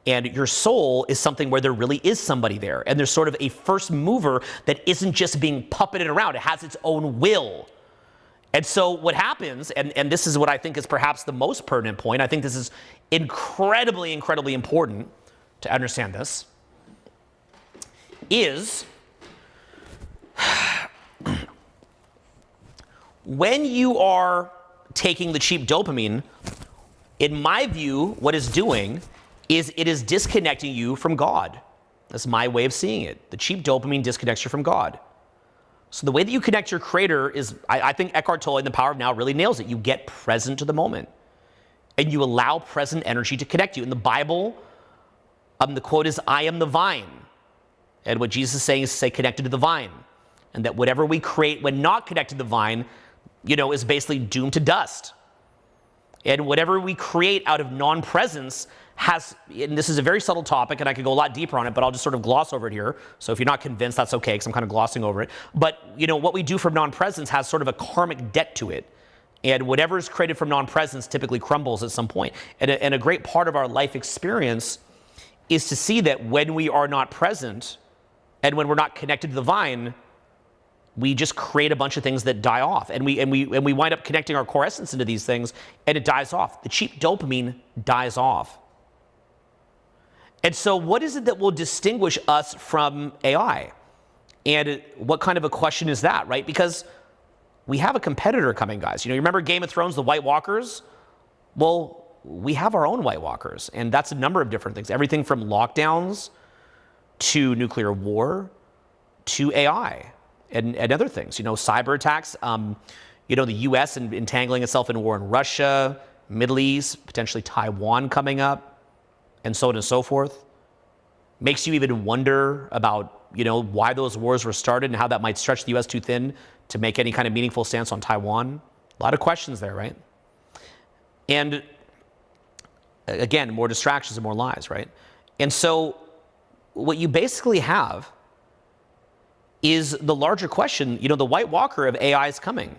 And your soul is something where there really is somebody there. And there's sort of a first mover that isn't just being puppeted around. It has its own will. And so what happens, and this is what I think is perhaps the most pertinent point, I think this is incredibly, incredibly important to understand this, is when you are taking the cheap dopamine, in my view, what it's doing is it is disconnecting you from God. That's my way of seeing it. The cheap dopamine disconnects you from God. So the way that you connect your creator is, I think Eckhart Tolle in The Power of Now really nails it. You get present to the moment. And you allow present energy to connect you. In the Bible, the quote is, I am the vine. And what Jesus is saying is to stay connected to the vine. And that whatever we create when not connected to the vine, is basically doomed to dust. And whatever we create out of non-presence has, and this is a very subtle topic, and I could go a lot deeper on it, but I'll just sort of gloss over it here. So if you're not convinced, that's okay, because I'm kind of glossing over it. But, what we do from non-presence has sort of a karmic debt to it. And whatever is created from non-presence typically crumbles at some point. And a great part of our life experience is to see that when we are not present, and when we're not connected to the vine, we just create a bunch of things that die off. And we wind up connecting our core essence into these things, and it dies off. The cheap dopamine dies off. And so what is it that will distinguish us from AI? And what kind of a question is that, right? Because we have a competitor coming, guys. You remember Game of Thrones, the White Walkers? Well, we have our own White Walkers, and that's a number of different things. Everything from lockdowns to nuclear war to AI. And other things, cyber attacks, the U.S. entangling itself in war in Russia, Middle East, potentially Taiwan coming up, and so on and so forth. Makes you even wonder about, why those wars were started and how that might stretch the U.S. too thin to make any kind of meaningful stance on Taiwan. A lot of questions there, right? And again, more distractions and more lies, right? And so what you basically have is the larger question, the White Walker of AI is coming.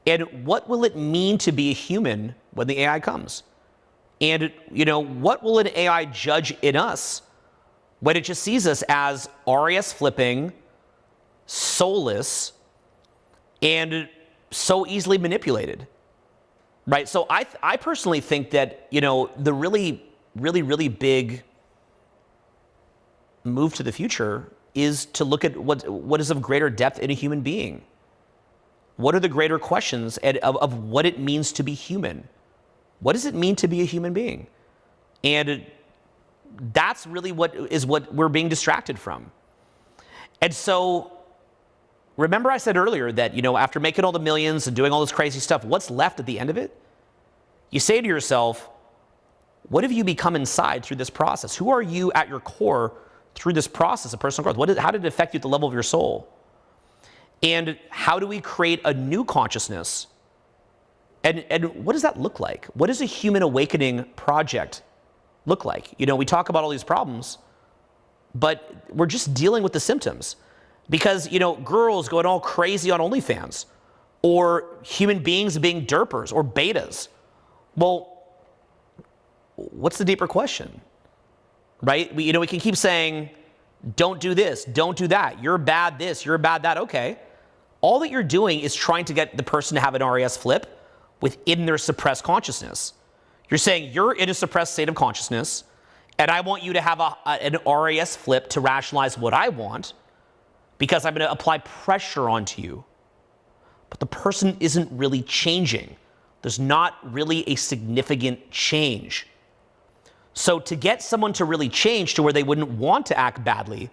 And what will it mean to be a human when the AI comes? And, what will an AI judge in us when it just sees us as RAS flipping, soulless, and so easily manipulated, right? So I personally think that, the really, really, really big move to the future is to look at what is of greater depth in a human being. What are the greater questions of what it means to be human? What does it mean to be a human being? And that's really what we're being distracted from. And so, remember I said earlier that, after making all the millions and doing all this crazy stuff, what's left at the end of it? You say to yourself, what have you become inside through this process? Who are you at your core through this process of personal growth? How did it affect you at the level of your soul? And how do we create a new consciousness? And what does that look like? What does a human awakening project look like? We talk about all these problems, but we're just dealing with the symptoms. Because, girls going all crazy on OnlyFans, or human beings being derpers or betas. Well, what's the deeper question, right? We can keep saying, don't do this, don't do that, you're bad this, you're bad that, okay. All that you're doing is trying to get the person to have an RAS flip within their suppressed consciousness. You're saying you're in a suppressed state of consciousness, and I want you to have an RAS flip to rationalize what I want, because I'm going to apply pressure onto you. But the person isn't really changing. There's not really a significant change. So to get someone to really change to where they wouldn't want to act badly,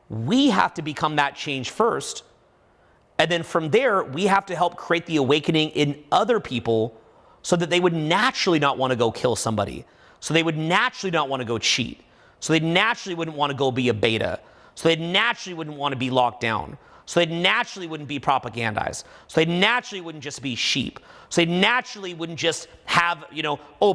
we have to become that change first. And then from there, we have to help create the awakening in other people so that they would naturally not want to go kill somebody. So they would naturally not want to go cheat. So they naturally wouldn't want to go be a beta. So they naturally wouldn't want to be locked down. So they naturally wouldn't be propagandized. So they naturally wouldn't just be sheep. So they naturally wouldn't just have,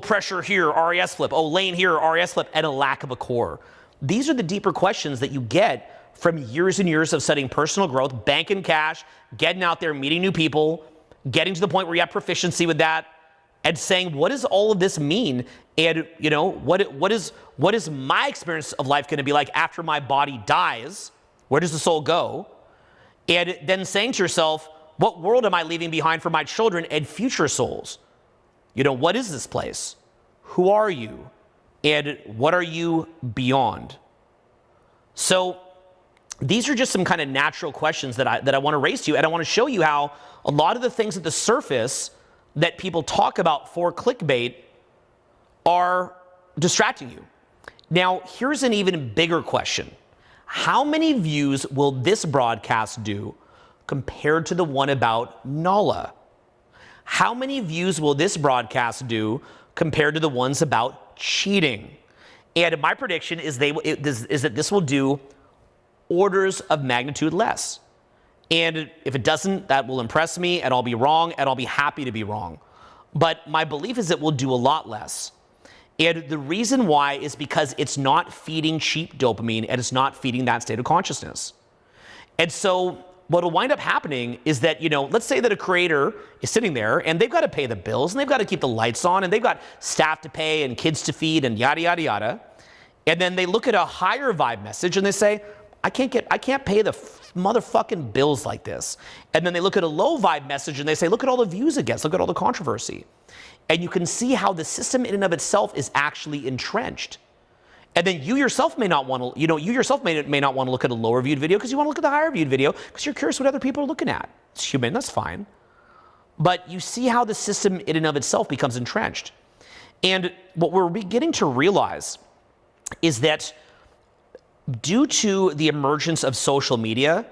pressure here, RAS flip, lane here, RAS flip, and a lack of a core. These are the deeper questions that you get from years and years of studying personal growth, banking cash, getting out there, meeting new people, getting to the point where you have proficiency with that, and saying, what does all of this mean? And, what is my experience of life going to be like after my body dies? Where does the soul go? And then saying to yourself, what world am I leaving behind for my children and future souls? What is this place? Who are you? And what are you beyond? So these are just some kind of natural questions that I want to raise to you. And I want to show you how a lot of the things at the surface that people talk about for clickbait are distracting you. Now, here's an even bigger question. How many views will this broadcast do compared to the one about Nala? How many views will this broadcast do compared to the ones about cheating? And my prediction is that this will do orders of magnitude less. And if it doesn't, that will impress me, and I'll be wrong, and I'll be happy to be wrong. But my belief is it will do a lot less. And the reason why is because it's not feeding cheap dopamine, and it's not feeding that state of consciousness. And so what will wind up happening is that, let's say that a creator is sitting there and they've got to pay the bills and they've got to keep the lights on and they've got staff to pay and kids to feed and yada, yada, yada. And then they look at a higher vibe message and they say, I can't pay the motherfucking bills like this. And then they look at a low vibe message and they say, look at all the views it gets, look at all the controversy. And you can see how the system in and of itself is actually entrenched. And then you yourself may not want to, may not want to look at a lower viewed video because you want to look at the higher viewed video because you're curious what other people are looking at. It's human, that's fine. But you see how the system in and of itself becomes entrenched. And what we're beginning to realize is that due to the emergence of social media,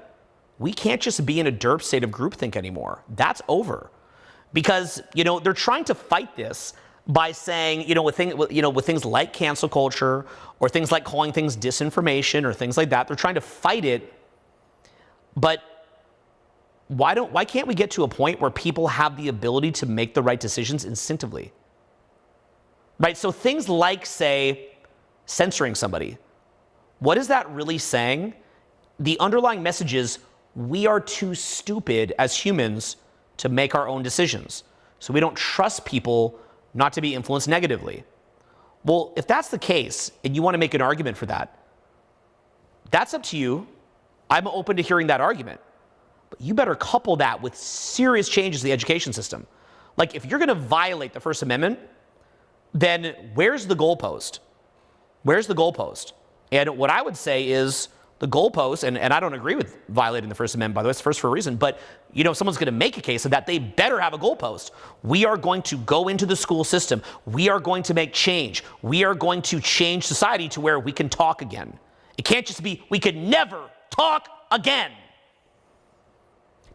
we can't just be in a derp state of groupthink anymore. That's over. Because, they're trying to fight this by saying, with things like cancel culture or things like calling things disinformation or things like that, they're trying to fight it. But why can't we get to a point where people have the ability to make the right decisions instinctively? Right? So things like, say, censoring somebody. What is that really saying? The underlying message is we are too stupid as humans to make our own decisions. So we don't trust people not to be influenced negatively. Well, if that's the case, and you want to make an argument for that, that's up to you. I'm open to hearing that argument. But you better couple that with serious changes to the education system. Like, if you're going to violate the First Amendment, then where's the goalpost? Where's the goalpost? And what I would say is the goalpost, and I don't agree with violating the First Amendment, by the way, it's first for a reason, but someone's going to make a case of that, they better have a goalpost. We are going to go into the school system. We are going to make change. We are going to change society to where we can talk again. It can't just be, we can never talk again.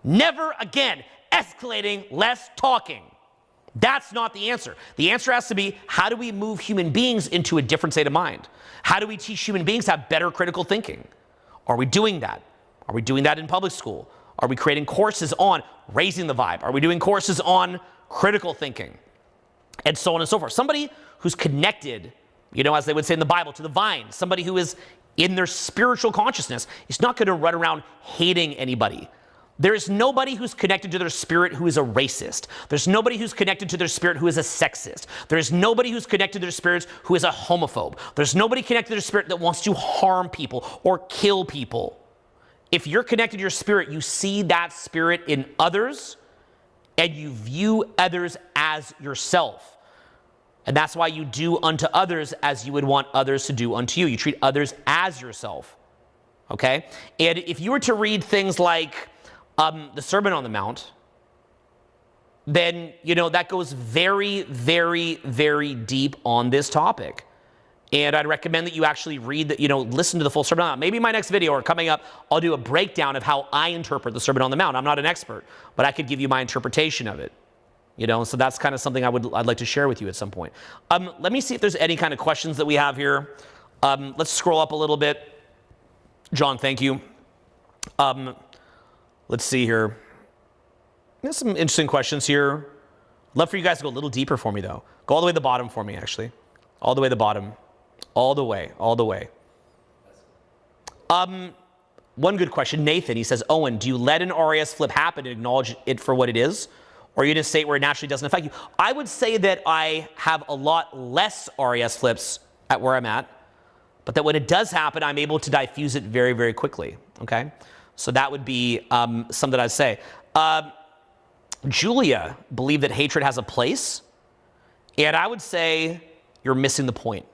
Never again. Escalating, less talking. That's not the answer. The answer has to be, how do we move human beings into a different state of mind? How do we teach human beings to have better critical thinking? Are we doing that? Are we doing that in public school? Are we creating courses on raising the vibe? Are we doing courses on critical thinking? And so on and so forth. Somebody who's connected, you know, as they would say in the Bible, to the vine, somebody who is in their spiritual consciousness is not going to run around hating anybody. There is nobody who's connected to their spirit who is a racist. There's nobody who's connected to their spirit who is a sexist. There's nobody who's connected to their spirit who is a homophobe. There's nobody connected to their spirit that wants to harm people or kill people. If you're connected to your spirit, you see that spirit in others and you view others as yourself. And that's why you do unto others as you would want others to do unto you. You treat others as yourself. Okay? And if you were to read things like the Sermon on the Mount, then, you know, that goes very, very, very deep on this topic. And I'd recommend that you actually read that, you know, listen to the full Sermon on the Mount. Maybe my next video or coming up, I'll do a breakdown of how I interpret the Sermon on the Mount. I'm not an expert, but I could give you my interpretation of it. You know, so that's kind of something I'd like to share with you at some point. Let me see if there's any kind of questions that we have here. Let's scroll up a little bit. John, thank you. Let's see here. There's some interesting questions here. Love for you guys to go a little deeper for me, though. Go all the way to the bottom for me, actually. All the way to the bottom. All the way. All the way. One good question. Nathan, he says, Owen, do you let an RAS flip happen and acknowledge it for what it is? Or are you in a state where it naturally doesn't affect you? I would say that I have a lot less RAS flips at where I'm at, but that when it does happen, I'm able to diffuse it very, very quickly. Okay? So that would be something I'd say. Julia believed that hatred has a place, and I would say you're missing the point.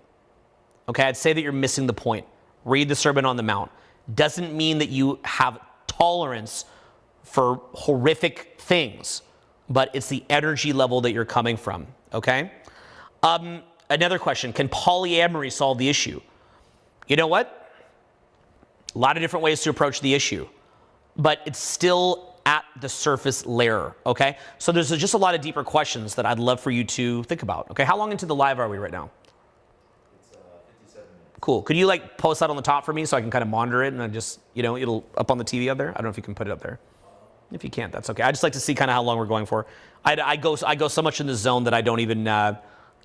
Okay, I'd say that you're missing the point. Read the Sermon on the Mount. Doesn't mean that you have tolerance for horrific things, but it's the energy level that you're coming from, okay? Another question, can polyamory solve the issue? You know what? A lot of different ways to approach the issue, but it's still at the surface layer, okay? So there's just a lot of deeper questions that I'd love for you to think about, okay? How long into the live are we right now? It's 57 minutes. Cool. Could you like post that on the top for me so I can kind of monitor it and I just, you know, it'll up on the TV up there? I don't know if you can put it up there. If you can't, that's okay. I just like to see kind of how long we're going for. I go so much in the zone that I don't even,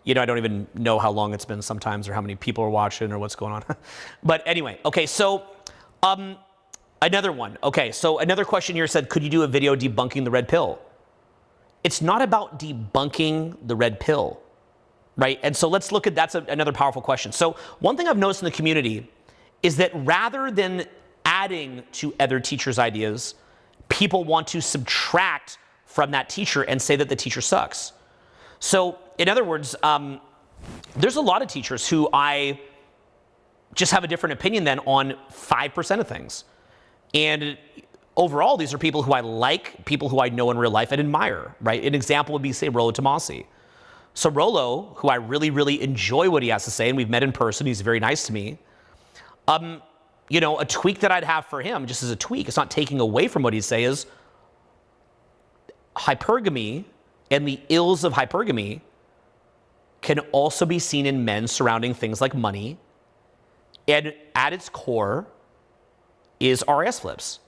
you know, I don't even know how long it's been sometimes or how many people are watching or what's going on. But anyway, okay, so another one. Okay, so another question here said, could you do a video debunking the red pill? It's not about debunking the red pill, right? And so let's look at, that's another powerful question. So one thing I've noticed in the community is that rather than adding to other teachers' ideas, people want to subtract from that teacher and say that the teacher sucks. So in other words, there's a lot of teachers who I just have a different opinion than on 5% of things. And overall, these are people who I like, people who I know in real life and admire, right? An example would be, say, Rollo Tomasi. So Rollo, who I really, really enjoy what he has to say, and we've met in person, he's very nice to me. You know, a tweak that I'd have for him, just as a tweak, it's not taking away from what he'd say, is hypergamy and the ills of hypergamy can also be seen in men surrounding things like money. And at its core is RAS flips.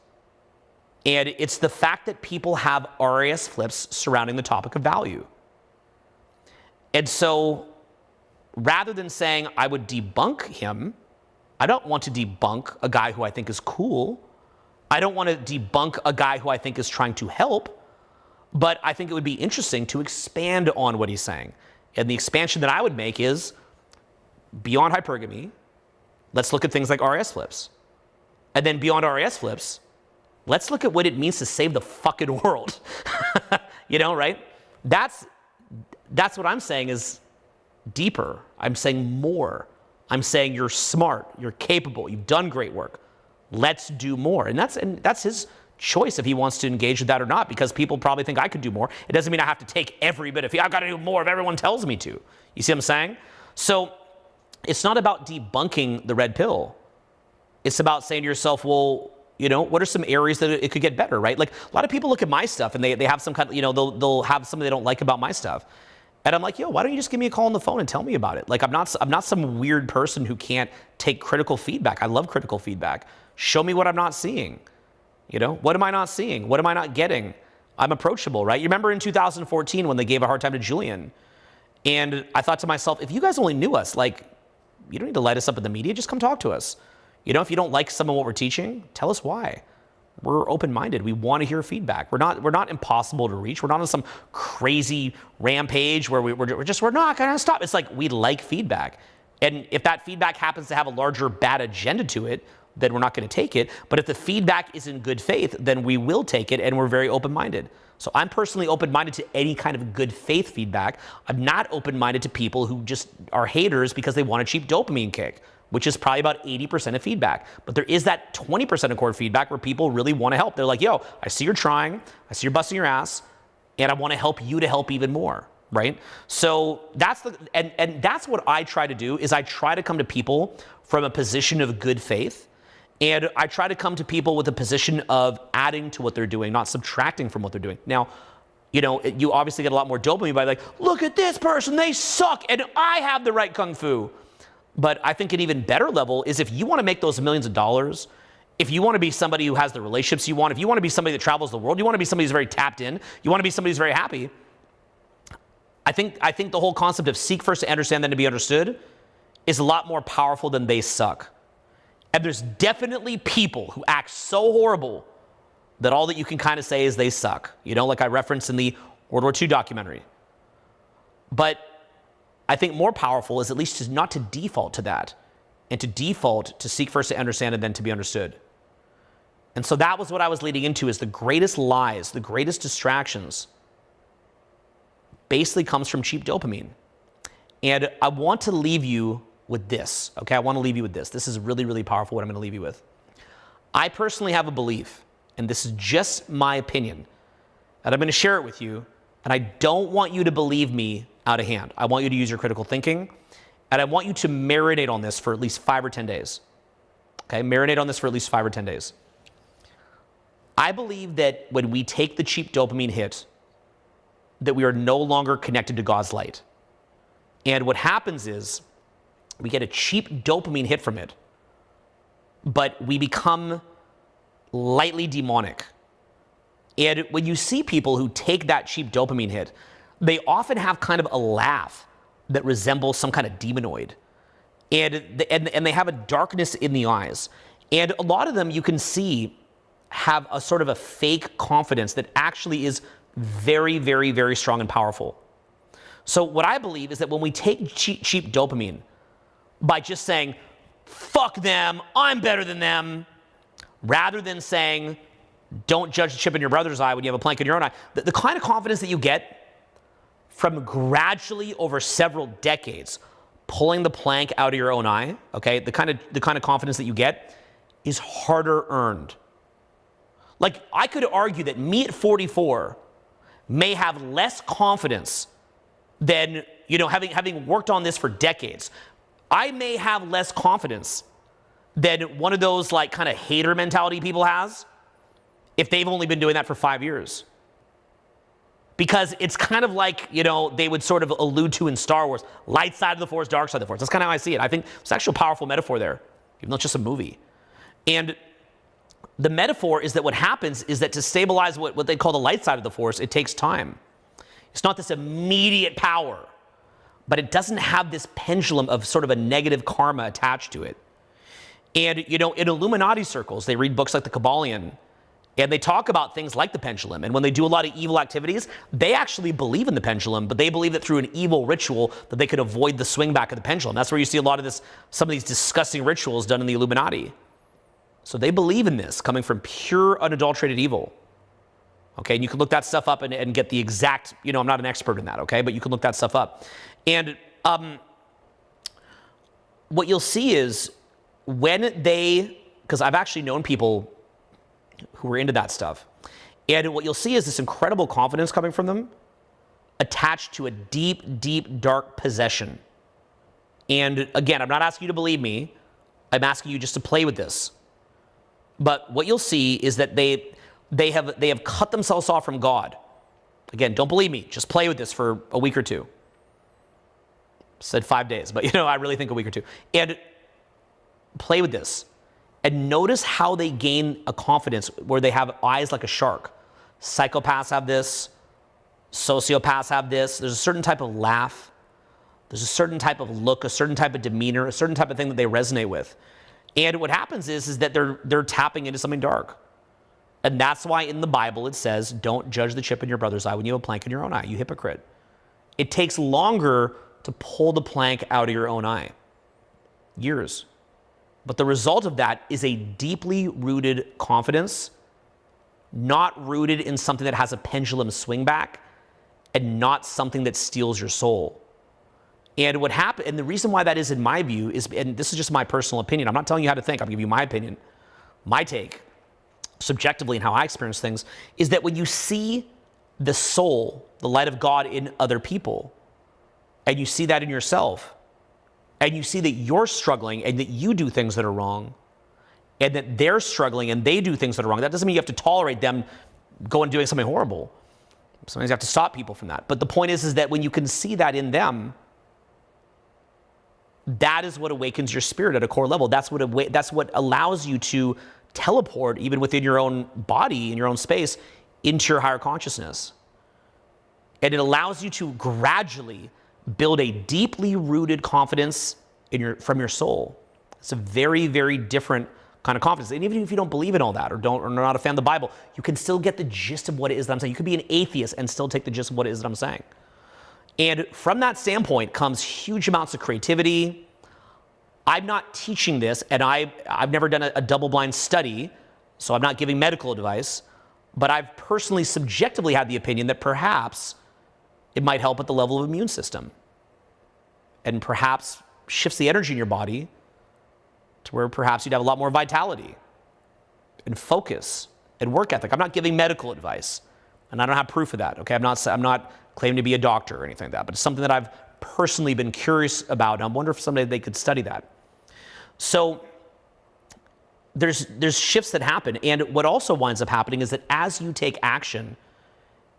And it's the fact that people have RAS flips surrounding the topic of value. And so rather than saying I would debunk him, I don't want to debunk a guy who I think is cool. I don't want to debunk a guy who I think is trying to help, but I think it would be interesting to expand on what he's saying. And the expansion that I would make is beyond hypergamy, let's look at things like RAS flips. And then beyond RAS flips, let's look at what it means to save the fucking world. You know, right? That's what I'm saying is deeper. I'm saying more. I'm saying you're smart, you're capable, you've done great work. Let's do more. And that's his choice if he wants to engage with that or not, because people probably think I could do more. It doesn't mean I have to take every bit of, I've got to do more if everyone tells me to. You see what I'm saying? So it's not about debunking the red pill. It's about saying to yourself, well, what are some areas that it could get better, right? Like a lot of people look at my stuff and they have some kind of, they'll have something they don't like about my stuff. And I'm like, why don't you just give me a call on the phone and tell me about it? Like, I'm not some weird person who can't take critical feedback. I love critical feedback. Show me what I'm not seeing. What am I not seeing? What am I not getting? I'm approachable, right? You remember in 2014 when they gave a hard time to Julian? And I thought to myself, if you guys only knew us, like, you don't need to light us up in the media, just come talk to us. If you don't like some of what we're teaching, tell us why. We're open-minded. We want to hear feedback. We're not impossible to reach. We're not on some crazy rampage where we're not going to stop. It's like we like feedback. And if that feedback happens to have a larger bad agenda to it, then we're not going to take it. But if the feedback is in good faith, then we will take it, and we're very open-minded. So I'm personally open-minded to any kind of good faith feedback. I'm not open-minded to people who just are haters because they want a cheap dopamine kick, which is probably about 80% of feedback. But there is that 20% of core feedback where people really want to help. They're like, I see you're trying, I see you're busting your ass, and I want to help you to help even more, right? So that's that's what I try to do, is I try to come to people from a position of good faith, and I try to come to people with a position of adding to what they're doing, not subtracting from what they're doing. Now, you obviously get a lot more dopamine by like, look at this person, they suck, and I have the right kung fu. But I think an even better level is if you want to make those millions of dollars, if you want to be somebody who has the relationships you want, if you want to be somebody that travels the world, you want to be somebody who's very tapped in, you want to be somebody who's very happy, I think the whole concept of seek first to understand, then to be understood is a lot more powerful than they suck. And there's definitely people who act so horrible that all that you can kind of say is they suck, like I referenced in the World War II documentary. But I think more powerful is at least not to default to that, and to default to seek first to understand and then to be understood. And so that was what I was leading into, is the greatest lies, the greatest distractions basically comes from cheap dopamine. And I want to leave you with this, okay? I want to leave you with this. This is really, really powerful, what I'm going to leave you with. I personally have a belief, and this is just my opinion, and I'm going to share it with you, and I don't want you to believe me out of hand. I want you to use your critical thinking, and I want you to marinate on this for at least 5 or 10 days. Okay, marinate on this for at least 5 or 10 days. I believe that when we take the cheap dopamine hit, that we are no longer connected to God's light. And what happens is we get a cheap dopamine hit from it, but we become lightly demonic. And when you see people who take that cheap dopamine hit, they often have kind of a laugh that resembles some kind of demonoid. And they have a darkness in the eyes. And a lot of them, you can see, have a sort of a fake confidence that actually is very, very, very strong and powerful. So what I believe is that when we take cheap dopamine by just saying, fuck them, I'm better than them, rather than saying, don't judge the chip in your brother's eye when you have a plank in your own eye, the kind of confidence that you get from gradually over several decades pulling the plank out of your own eye, okay, the kind of confidence that you get is harder earned. Like, I could argue that me at 44 may have less confidence than, having worked on this for decades. I may have less confidence than one of those like kind of hater mentality people has if they've only been doing that for 5 years. Because it's kind of like, they would sort of allude to in Star Wars, light side of the Force, dark side of the Force. That's kind of how I see it. I think it's actually a powerful metaphor there, even though it's just a movie. And the metaphor is that what happens is that to stabilize what they call the light side of the Force, it takes time. It's not this immediate power, but it doesn't have this pendulum of sort of a negative karma attached to it. And, in Illuminati circles, they read books like the Kabbalion, and they talk about things like the pendulum. And when they do a lot of evil activities, they actually believe in the pendulum, but they believe that through an evil ritual that they could avoid the swing back of the pendulum. That's where you see a lot of some of these disgusting rituals done in the Illuminati. So they believe in this coming from pure, unadulterated evil. Okay, and you can look that stuff up and get the exact, I'm not an expert in that, okay, but you can look that stuff up. And what you'll see is because I've actually known people who were into that stuff, and what you'll see is this incredible confidence coming from them attached to a deep, deep, dark possession. And again, I'm not asking you to believe me. I'm asking you just to play with this. But what you'll see is that they have cut themselves off from God. Again, don't believe me. Just play with this for a week or two. Said 5 days, but I really think a week or two. And play with this. And notice how they gain a confidence where they have eyes like a shark. Psychopaths have this. Sociopaths have this. There's a certain type of laugh. There's a certain type of look, a certain type of demeanor, a certain type of thing that they resonate with. And what happens is that they're tapping into something dark. And that's why in the Bible it says, don't judge the chip in your brother's eye when you have a plank in your own eye, you hypocrite. It takes longer to pull the plank out of your own eye. Years. But the result of that is a deeply rooted confidence, not rooted in something that has a pendulum swing back, and not something that steals your soul. And what happened, and the reason why that is, in my view, is, and this is just my personal opinion, I'm not telling you how to think, I'm giving you my opinion, my take, subjectively, and how I experience things, is that when you see the soul, the light of God in other people, and you see that in yourself, and you see that you're struggling and that you do things that are wrong, and that they're struggling and they do things that are wrong, that doesn't mean you have to tolerate them going and doing something horrible. Sometimes you have to stop people from that. But the point is that when you can see that in them, that is what awakens your spirit at a core level. That's what allows you to teleport even within your own body, in your own space, into your higher consciousness. And it allows you to gradually build a deeply rooted confidence from your soul. It's a very, very different kind of confidence. And even if you don't believe in all that or are not a fan of the Bible, you can still get the gist of what it is that I'm saying. You could be an atheist and still take the gist of what it is that I'm saying. And from that standpoint comes huge amounts of creativity. I'm not teaching this, and I've never done a double-blind study, so I'm not giving medical advice, but I've personally subjectively had the opinion that perhaps it might help at the level of immune system and perhaps shifts the energy in your body to where perhaps you'd have a lot more vitality and focus and work ethic. I'm not giving medical advice, and I don't have proof of that, okay? I'm not claiming to be a doctor or anything like that, but it's something that I've personally been curious about, and I wonder if someday they could study that. So there's shifts that happen, and what also winds up happening is that as you take action,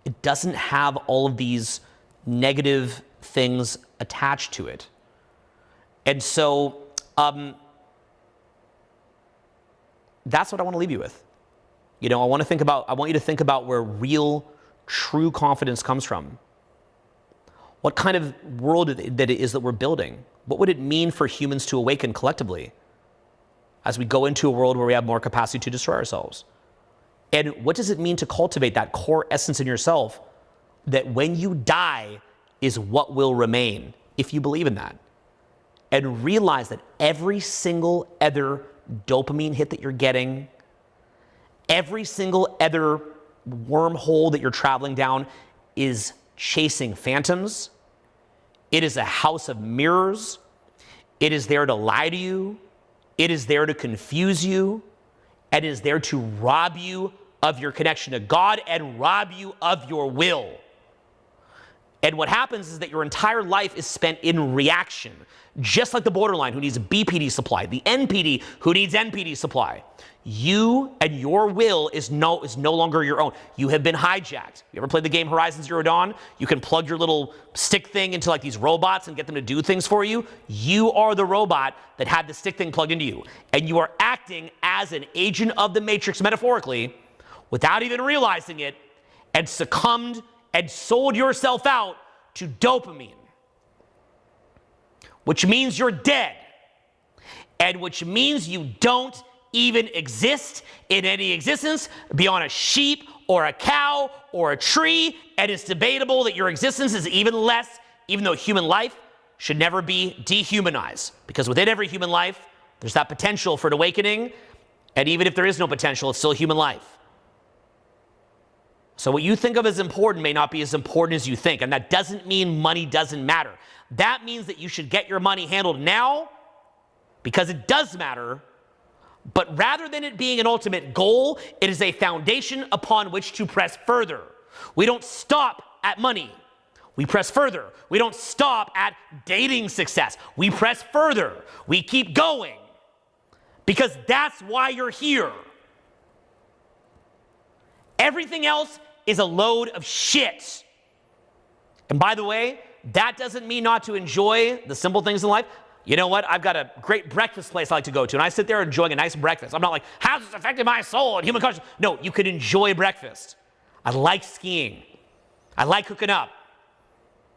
it doesn't have all of these negative things attached to it. And so that's what I want to leave you with. I want you to think about where real, true confidence comes from. What kind of world that it is that we're building? What would it mean for humans to awaken collectively as we go into a world where we have more capacity to destroy ourselves? And what does it mean to cultivate that core essence in yourself that when you die is what will remain, if you believe in that? And realize that every single other dopamine hit that you're getting, every single other wormhole that you're traveling down is chasing phantoms. It is a house of mirrors. It is there to lie to you. It is there to confuse you. And it is there to rob you of your connection to God and rob you of your will. And what happens is that your entire life is spent in reaction, just like the borderline who needs a BPD supply, the NPD who needs NPD supply. You and your will is no longer your own. You have been hijacked. You ever played the game Horizon Zero Dawn? You can plug your little stick thing into like these robots and get them to do things for you. You are the robot that had the stick thing plugged into you. And you are acting as an agent of the Matrix, metaphorically, without even realizing it, and succumbed and sold yourself out to dopamine, which means you're dead, and which means you don't even exist in any existence beyond a sheep or a cow or a tree, and it's debatable that your existence is even less, even though human life should never be dehumanized, because within every human life, there's that potential for an awakening, and even if there is no potential, it's still human life. So what you think of as important may not be as important as you think, and that doesn't mean money doesn't matter. That means that you should get your money handled now, because it does matter, but rather than it being an ultimate goal, it is a foundation upon which to press further. We don't stop at money. We press further. We don't stop at dating success. We press further. We keep going, because that's why you're here. Everything else is a load of shit. And by the way, that doesn't mean not to enjoy the simple things in life. You know what? I've got a great breakfast place I like to go to, and I sit there enjoying a nice breakfast. I'm not like, how's this affecting my soul and human consciousness? No, you can enjoy breakfast. I like skiing. I like cooking up.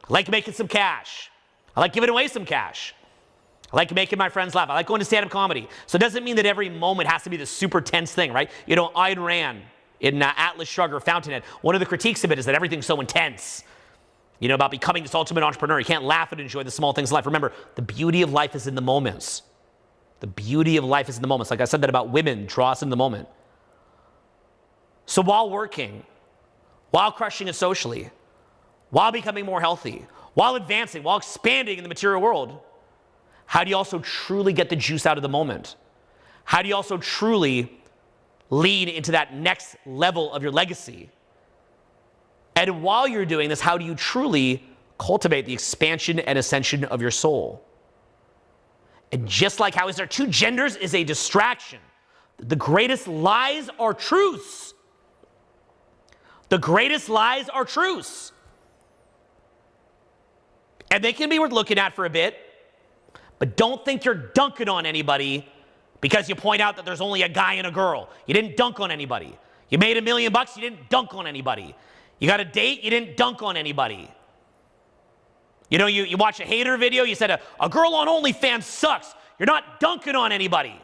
I like making some cash. I like giving away some cash. I like making my friends laugh. I like going to stand-up comedy. So it doesn't mean that every moment has to be this super tense thing, right? You know, Ayn Rand in Atlas Shrugged or Fountainhead, one of the critiques of it is that everything's so intense. You know, about becoming this ultimate entrepreneur. You can't laugh and enjoy the small things in life. Remember, the beauty of life is in the moments. The beauty of life is in the moments. Like I said that about women, draw us in the moment. So while working, while crushing it socially, while becoming more healthy, while advancing, while expanding in the material world, how do you also truly get the juice out of the moment? How do you also truly lean into that next level of your legacy? And while you're doing this, how do you truly cultivate the expansion and ascension of your soul? And just like how is there two genders is a distraction, the greatest lies are truths. The greatest lies are truths. And they can be worth looking at for a bit, but don't think you're dunking on anybody because you point out that there's only a guy and a girl. You didn't dunk on anybody. You made $1 million, you didn't dunk on anybody. You got a date, you didn't dunk on anybody. You know, you watch a hater video, you said a girl on OnlyFans sucks. You're not dunking on anybody.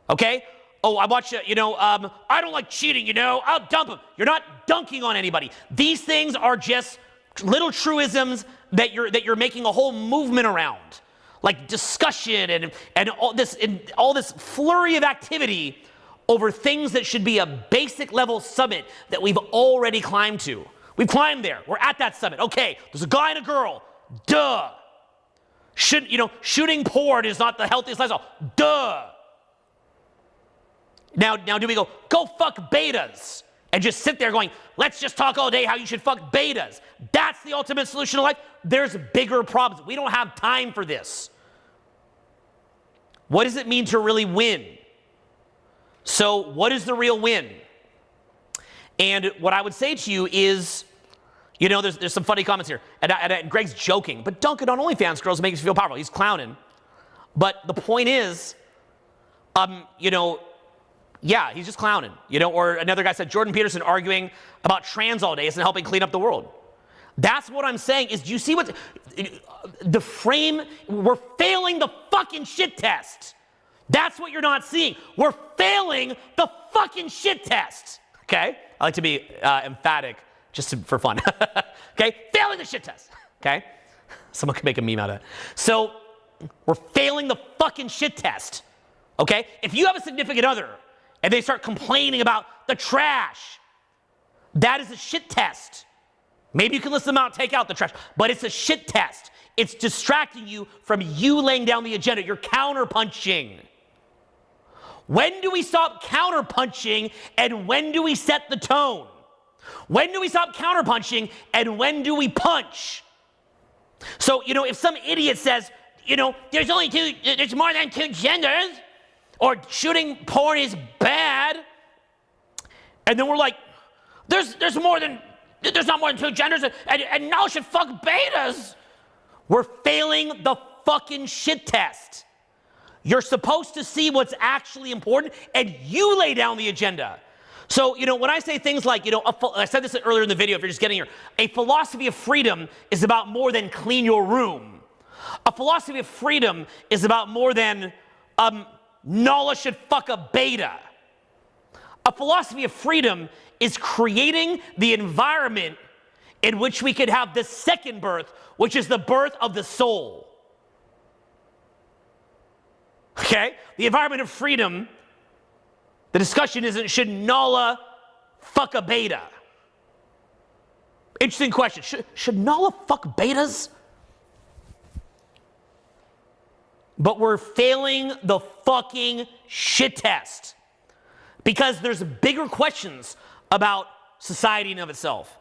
Okay? Oh, I watch, I don't like cheating, you know, I'll dump him. You're not dunking on anybody. These things are just little truisms that you're making a whole movement around. Like discussion and all this flurry of activity over things that should be a basic level summit that we've already climbed to. We've climbed there. We're at that summit. Okay, there's a guy and a girl. Duh. Shooting porn is not the healthiest lifestyle. Duh. Now do we go fuck betas and just sit there going, let's just talk all day how you should fuck betas? That's the ultimate solution to life? There's bigger problems. We don't have time for this. What does it mean to really win? So what is the real win? And what I would say to you is, there's some funny comments here. And Greg's joking, but dunking on OnlyFans girls makes you feel powerful. He's clowning. But the point is, yeah, he's just clowning. Or another guy said, Jordan Peterson arguing about trans all day isn't helping clean up the world. That's what I'm saying is, do you see what the frame, we're failing the fucking shit test. That's what you're not seeing. We're failing the fucking shit test. Okay? I like to be emphatic just for fun. Okay? Failing the shit test. Okay? Someone could make a meme out of it. So, we're failing the fucking shit test. Okay? If you have a significant other and they start complaining about the trash, that is a shit test. Maybe you can list them out and take out the trash, but it's a shit test. It's distracting you from you laying down the agenda. You're counterpunching. When do we stop counterpunching and when do we set the tone? When do we stop counterpunching and when do we punch? So, if some idiot says, there's more than two genders, or shooting porn is bad, and then we're like, there's not more than two genders, and now should fuck betas. We're failing the fucking shit test. You're supposed to see what's actually important, and you lay down the agenda. So, when I say things like, I said this earlier in the video, if you're just getting here, a philosophy of freedom is about more than clean your room. A philosophy of freedom is about more than, Nala should fuck a beta. A philosophy of freedom is creating the environment in which we could have the second birth, which is the birth of the soul. Okay? The environment of freedom, the discussion isn't should Nala fuck a beta? Interesting question. Should Nala fuck betas? But we're failing the fucking shit test. Because there's bigger questions about society in of itself.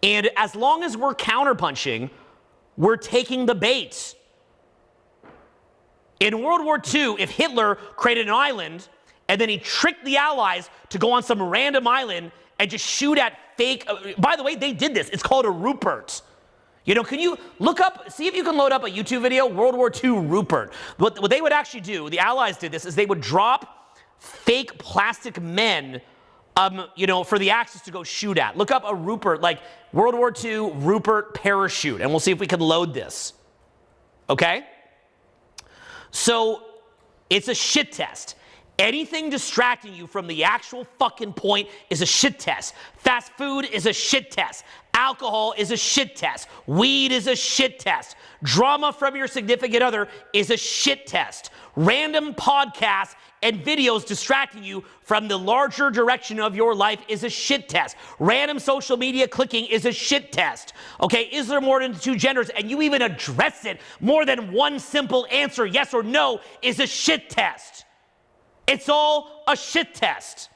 And as long as we're counterpunching, we're taking the bait. In World War II, if Hitler created an island And then he tricked the Allies to go on some random island and just shoot at fake. By the way, they did this. It's called a Rupert. You know, can you look up, see if you can load up a YouTube video, World War II Rupert. What they would actually do, the Allies did this, is they would drop fake plastic men, you know, for the Axis to go shoot at. Look up a Rupert, like World War II Rupert parachute, and we'll see if we can load this. Okay? So, it's a shit test. Anything distracting you from the actual fucking point is a shit test. Fast food is a shit test. Alcohol is a shit test. Weed is a shit test. Drama from your significant other is a shit test. Random podcasts and videos distracting you from the larger direction of your life is a shit test. Random social media clicking is a shit test. Okay, is there more than two genders? And you even address it. More than one simple answer, yes or no, is a shit test. It's all a shit test.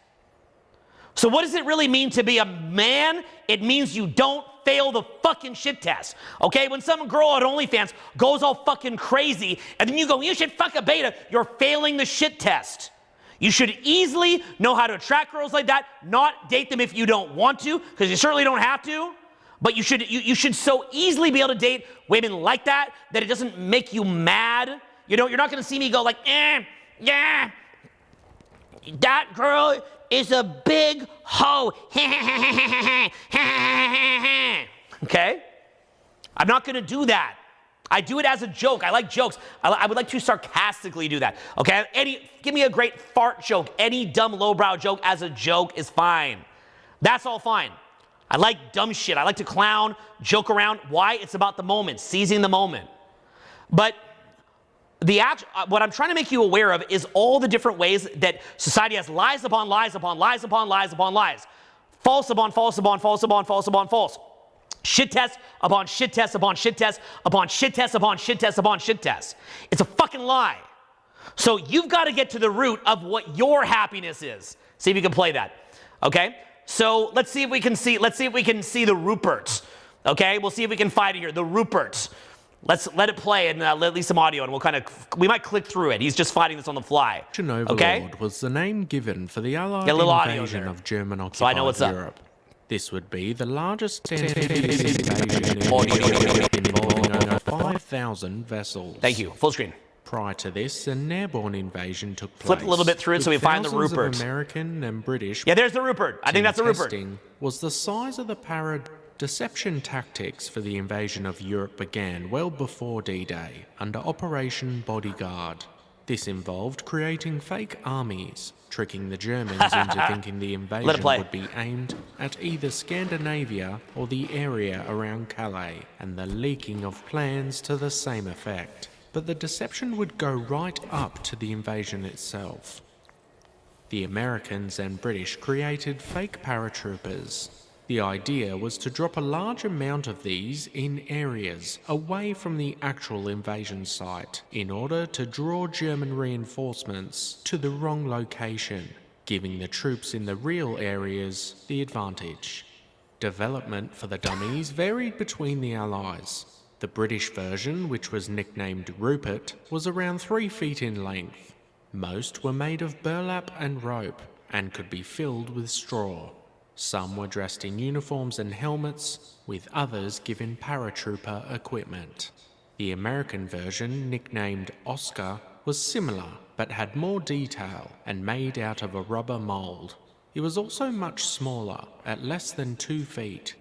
So what does it really mean to be a man? It means you don't fail the fucking shit test. Okay, when some girl at OnlyFans goes all fucking crazy, and then you go, you should fuck a beta, you're failing the shit test. You should easily know how to attract girls like that, not date them if you don't want to, because you certainly don't have to. But you should so easily be able to date women like that it doesn't make you mad. You know, you're not gonna see me go like, yeah, that girl is a big hoe. Okay? I'm not going to do that. I do it as a joke. I like jokes. I would like to sarcastically do that. Okay? Give me a great fart joke. Any dumb lowbrow joke as a joke is fine. That's all fine. I like dumb shit. I like to clown, joke around. Why? It's about the moment, seizing the moment. But what I'm trying to make you aware of is all the different ways that society has lies upon lies upon lies upon lies upon lies. False upon false upon false upon false upon false. Shit test upon shit test upon shit test upon shit test upon shit test upon shit test. It's a fucking lie. So you've got to get to the root of what your happiness is. See if you can play that. Okay? So let's see if we can see the Ruperts. Okay? We'll see if we can find it here. The Ruperts. Let's let it play and at least some audio, and we might click through it. He's just fighting this on the fly. Okay? Was the name given for the Allied invasion of German-occupied Europe. This would be the largest invasion involving over 5,000 vessels. Thank you. Full screen. Prior to this, an airborne invasion took place. Flip a little bit through it so we find the Rupert. Of American and British. Yeah, there's the Rupert. I think that's the Rupert. Was the size of the deception tactics for the invasion of Europe began well before D-Day, under Operation Bodyguard. This involved creating fake armies, tricking the Germans into thinking the invasion would be aimed at either Scandinavia or the area around Calais, and the leaking of plans to the same effect. But the deception would go right up to the invasion itself. The Americans and British created fake paratroopers. The idea was to drop a large amount of these in areas away from the actual invasion site in order to draw German reinforcements to the wrong location, giving the troops in the real areas the advantage. Development for the dummies varied between the Allies. The British version, which was nicknamed Rupert, was around 3 feet in length. Most were made of burlap and rope and could be filled with straw. Some were dressed in uniforms and helmets, with others given paratrooper equipment. The American version, nicknamed Oscar, was similar but had more detail and made out of a rubber mould. It was also much smaller, at less than 2 feet.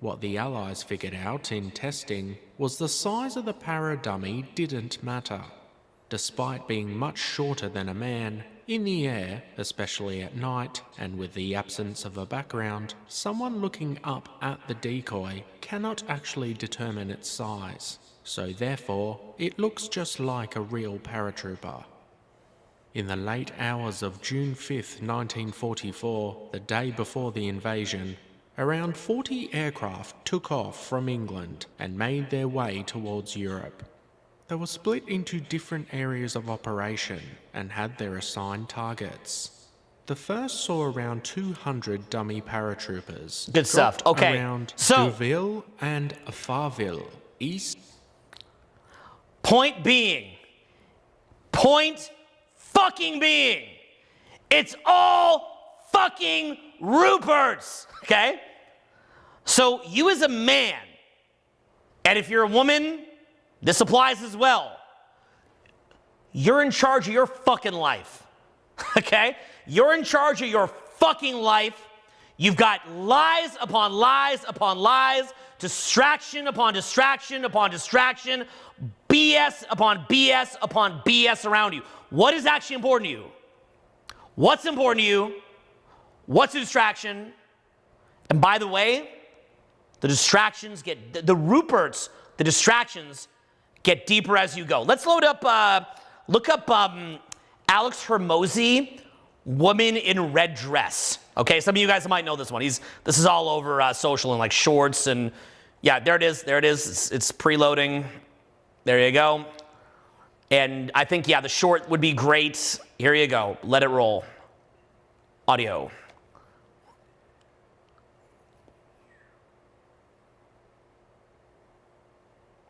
What the Allies figured out in testing was the size of the para-dummy didn't matter. Despite being much shorter than a man, in the air, especially at night, and with the absence of a background, someone looking up at the decoy cannot actually determine its size, so therefore it looks just like a real paratrooper. In the late hours of June 5th, 1944, the day before the invasion, around 40 aircraft took off from England and made their way towards Europe. They were split into different areas of operation and had their assigned targets. The first saw around 200 dummy paratroopers. Good stuff. Okay. Around Deauville and Farville, east. Point fucking being, It's all fucking Ruperts, okay? So you as a man, and if you're a woman, this applies as well. You're in charge of your fucking life, okay? You're in charge of your fucking life. You've got lies upon lies upon lies, distraction upon distraction upon distraction, BS upon BS upon BS around you. What is actually important to you? What's important to you? What's a distraction? And by the way, the distractions get, the Ruperts, the distractions get deeper as you go. Let's load up, look up Alex Hormozy, woman in red dress. Okay, some of you guys might know this one. This is all over social and like shorts and yeah, there it is. It's preloading. There you go. And I think, yeah, the short would be great. Here you go. Let it roll. Audio.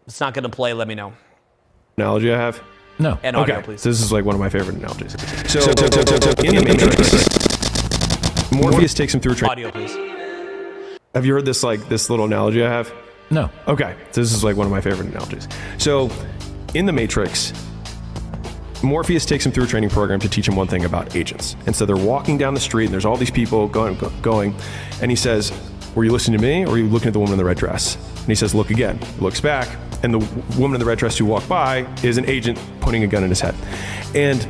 It's not going to play. Let me know. Analogy I have? No. And audio, Okay, please. so this is like one of my favorite analogies. So in the Matrix, Morpheus takes him through training. Audio, please. Have you heard this little analogy I have? No. Okay, so this is like one of my favorite analogies. So in the Matrix, Morpheus takes him through a training program to teach him one thing about agents. And so they're walking down the street and there's all these people going, and he says, "Were you listening to me or were you looking at the woman in the red dress?" And he says, "Look again." He looks back, and the woman in the red dress who walked by is an agent putting a gun in his head. And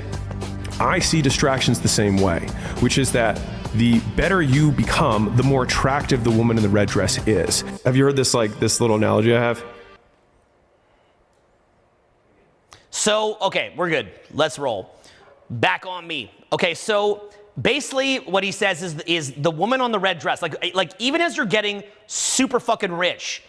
I see distractions the same way, which is that the better you become, the more attractive the woman in the red dress is. Have you heard this little analogy I have? So, okay, we're good. Let's roll. Back on me. Okay, so basically what he says is the woman on the red dress, like even as you're getting super fucking rich,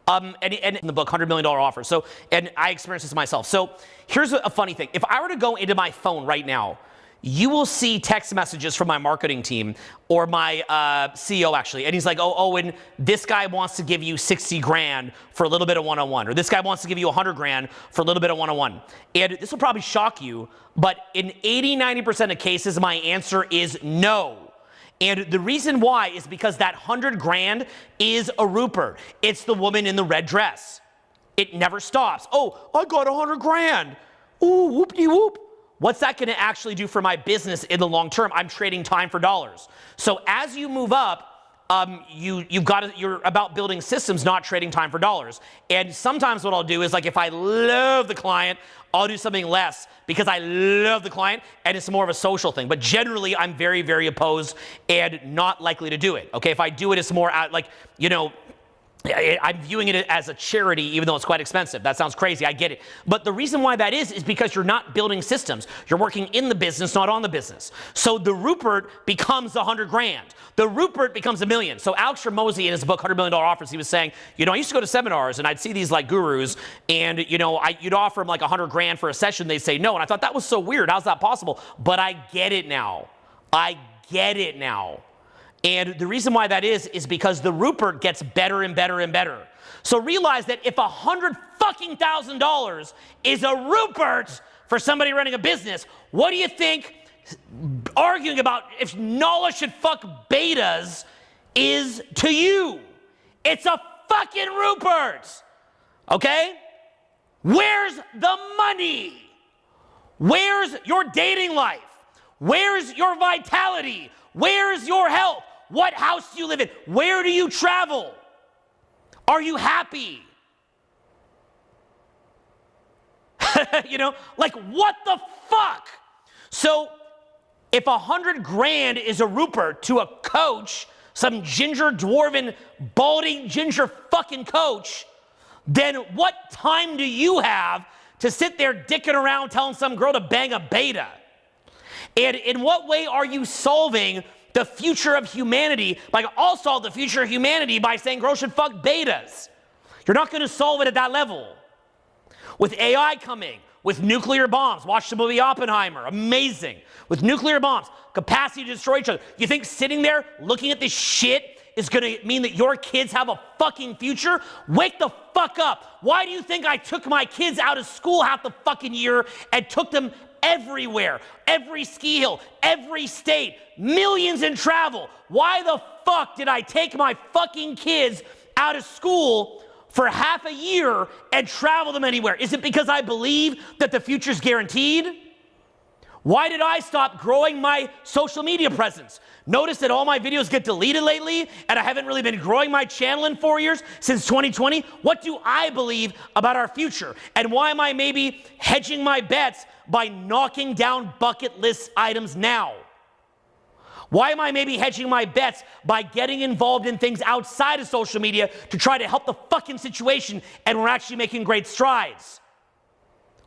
and in the book, $100 million offer. So, and I experienced this myself. So here's a funny thing. If I were to go into my phone right now, you will see text messages from my marketing team or my CEO actually. And he's like, "Oh, Owen, this guy wants to give you 60 grand for a little bit of one-on-one, or this guy wants to give you 100 grand for a little bit of one-on-one." And this will probably shock you, but in 80-90% of cases, my answer is no. And the reason why is because that 100 grand is a Rupert. It's the woman in the red dress. It never stops. "Oh, I got 100 grand. Ooh, whoop-de-whoop. What's that going to actually do for my business in the long term? I'm trading time for dollars." So as you move up, you're about building systems, not trading time for dollars. And sometimes what I'll do is, like, if I love the client, I'll do something less because I love the client and it's more of a social thing. But generally, I'm very, very opposed and not likely to do it. Okay, if I do it, it's more like, you know, I'm viewing it as a charity, even though it's quite expensive. That sounds crazy. I get it. But the reason why that is because you're not building systems. You're working in the business, not on the business. So the Rupert becomes 100 grand. The Rupert becomes $1 million. So Alex Hormozy in his book, $100 Million Offers, he was saying, you know, I used to go to seminars and I'd see these like gurus and, you know, you'd offer them like 100 grand for a session. They'd say no. And I thought that was so weird. How's that possible? But I get it now. I get it now. And the reason why that is because the Rupert gets better and better and better. So realize that if $100,000 is a Rupert for somebody running a business, what do you think arguing about if Nala should fuck betas is to you? It's a fucking Rupert. Okay? Where's the money? Where's your dating life? Where's your vitality? Where's your health? What house do you live in? Where do you travel? Are you happy? You know, like what the fuck? So if 100 grand is a Rupert to a coach, some ginger dwarven, balding ginger fucking coach, then what time do you have to sit there dicking around telling some girl to bang a beta? And in what way are you solving the future of humanity? Like, I'll solve the future of humanity by saying girls should fuck betas. You're not going to solve it at that level. With AI coming, with nuclear bombs, watch the movie Oppenheimer, amazing. With nuclear bombs, capacity to destroy each other. You think sitting there looking at this shit is going to mean that your kids have a fucking future? Wake the fuck up. Why do you think I took my kids out of school half the fucking year and took them everywhere, every ski hill, every state, millions in travel. Why the fuck did I take my fucking kids out of school for half a year and travel them anywhere? Is it because I believe that the future's guaranteed? Why did I stop growing my social media presence? Notice that all my videos get deleted lately, and I haven't really been growing my channel in 4 years, since 2020. What do I believe about our future? And why am I maybe hedging my bets by knocking down bucket list items now? Why am I maybe hedging my bets by getting involved in things outside of social media to try to help the fucking situation, and we're actually making great strides?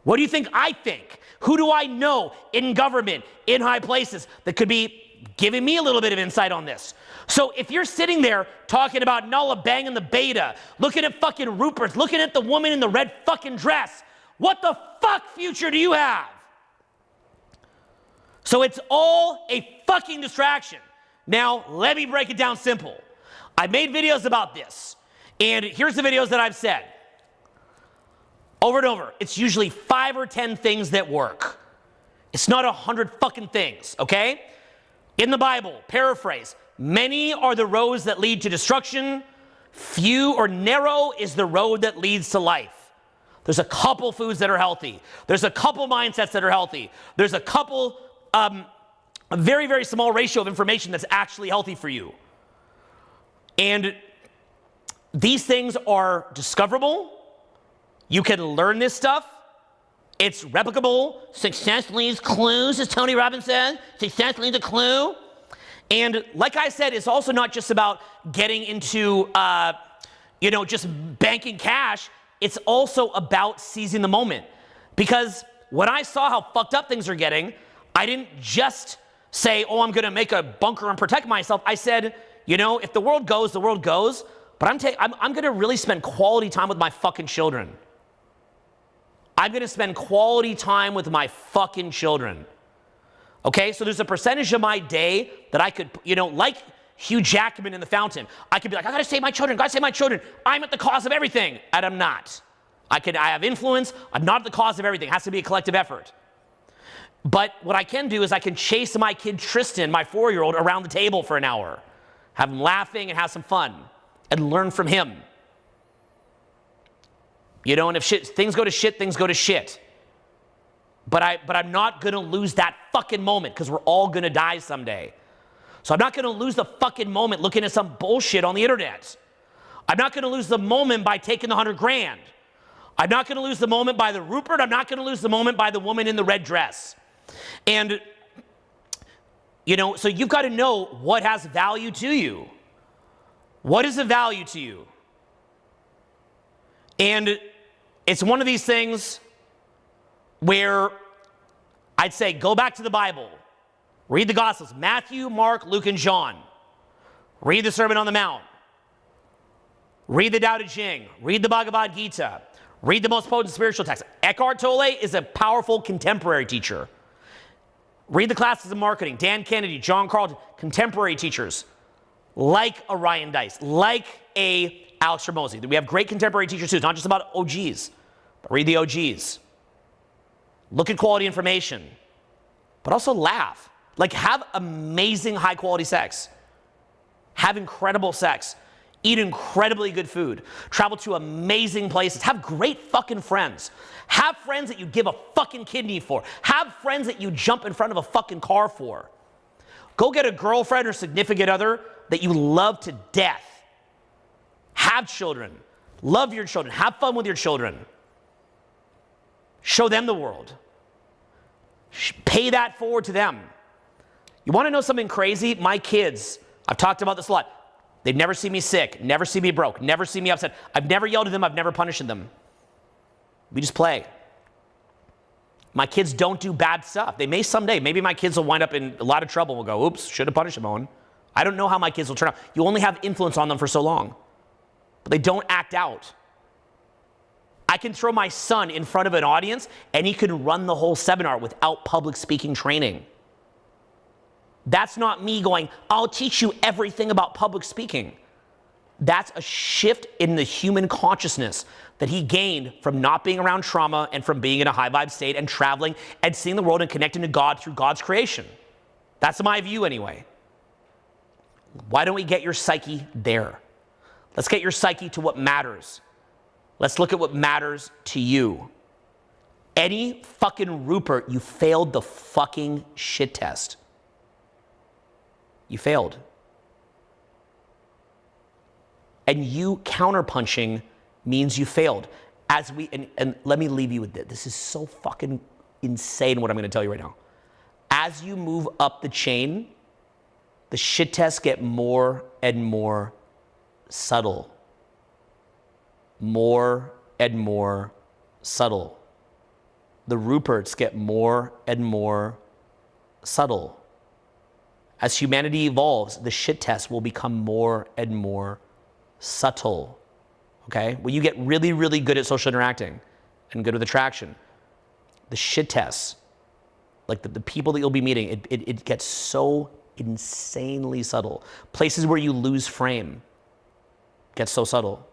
What do you think I think? Who do I know in government, in high places, that could be giving me a little bit of insight on this? So if you're sitting there talking about Nulla banging the beta, looking at fucking Rupert's, looking at the woman in the red fucking dress, what the fuck future do you have? So it's all a fucking distraction. Now, let me break it down simple. I've made videos about this, and here's the videos that I've said. Over and over, it's usually 5 or 10 things that work. It's not 100 fucking things, okay? In the Bible, paraphrase, many are the roads that lead to destruction, few or narrow is the road that leads to life. There's a couple foods that are healthy. There's a couple mindsets that are healthy. There's a couple, a very, very small ratio of information that's actually healthy for you. And these things are discoverable. You can learn this stuff. It's replicable. Success leaves clues, as Tony Robbins said. Success leaves a clue. And like I said, it's also not just about getting into, just banking cash. It's also about seizing the moment. Because when I saw how fucked up things are getting, I didn't just say, oh, I'm going to make a bunker and protect myself. I said, if the world goes, the world goes. But I'm going to really spend quality time with my fucking children. I'm going to spend quality time with my fucking children. Okay? So there's a percentage of my day that I could, like Hugh Jackman in The Fountain, I could be like, I got to save my children, got to save my children. I'm at the cause of everything. And I'm not. I have influence. I'm not at the cause of everything. It has to be a collective effort. But what I can do is I can chase my kid Tristan, my 4-year-old, around the table for an hour. Have him laughing and have some fun. And learn from him. And if things go to shit, things go to shit. But I'm not going to lose that fucking moment, because we're all going to die someday. So I'm not going to lose the fucking moment looking at some bullshit on the internet. I'm not going to lose the moment by taking the $100,000. I'm not going to lose the moment by the Rupert. I'm not going to lose the moment by the woman in the red dress. And, so you've got to know what has value to you. What is of value to you? And it's one of these things where I'd say go back to the Bible. Read the Gospels, Matthew, Mark, Luke, and John. Read the Sermon on the Mount. Read the Tao Te Ching. Read the Bhagavad Gita. Read the most potent spiritual texts. Eckhart Tolle is a powerful contemporary teacher. Read the Classes of Marketing. Dan Kennedy, John Carlton, contemporary teachers. Like a Ryan Dice, like a Alex Hormozi. We have great contemporary teachers too. It's not just about OGs, but read the OGs. Look at quality information, but also laugh. Like, have amazing high quality sex. Have incredible sex. Eat incredibly good food. Travel to amazing places. Have great fucking friends. Have friends that you give a fucking kidney for. Have friends that you jump in front of a fucking car for. Go get a girlfriend or significant other that you love to death. Have children. Love your children. Have fun with your children. Show them the world. Pay that forward to them. You want to know something crazy? My kids, I've talked about this a lot. They've never seen me sick, never seen me broke, never seen me upset. I've never yelled at them. I've never punished them. We just play. My kids don't do bad stuff. They may someday. Maybe my kids will wind up in a lot of trouble. We'll go, oops, should have punished them, Owen. I don't know how my kids will turn out. You only have influence on them for so long. But they don't act out. I can throw my son in front of an audience and he can run the whole seminar without public speaking training. That's not me going, I'll teach you everything about public speaking. That's a shift in the human consciousness that he gained from not being around trauma and from being in a high vibe state and traveling and seeing the world and connecting to God through God's creation. That's my view anyway. Why don't we get your psyche there? Let's get your psyche to what matters. Let's look at what matters to you. Any fucking Rupert, you failed the fucking shit test. You failed. And you counterpunching means you failed. And let me leave you with this. This is so fucking insane what I'm going to tell you right now. As you move up the chain, the shit tests get more and more subtle. More and more subtle. The Ruperts get more and more subtle. As humanity evolves, the shit tests will become more and more subtle. Okay? When you get really, really good at social interacting and good with attraction, the shit tests, like the people that you'll be meeting, it gets so insanely subtle. Places where you lose frame get so subtle.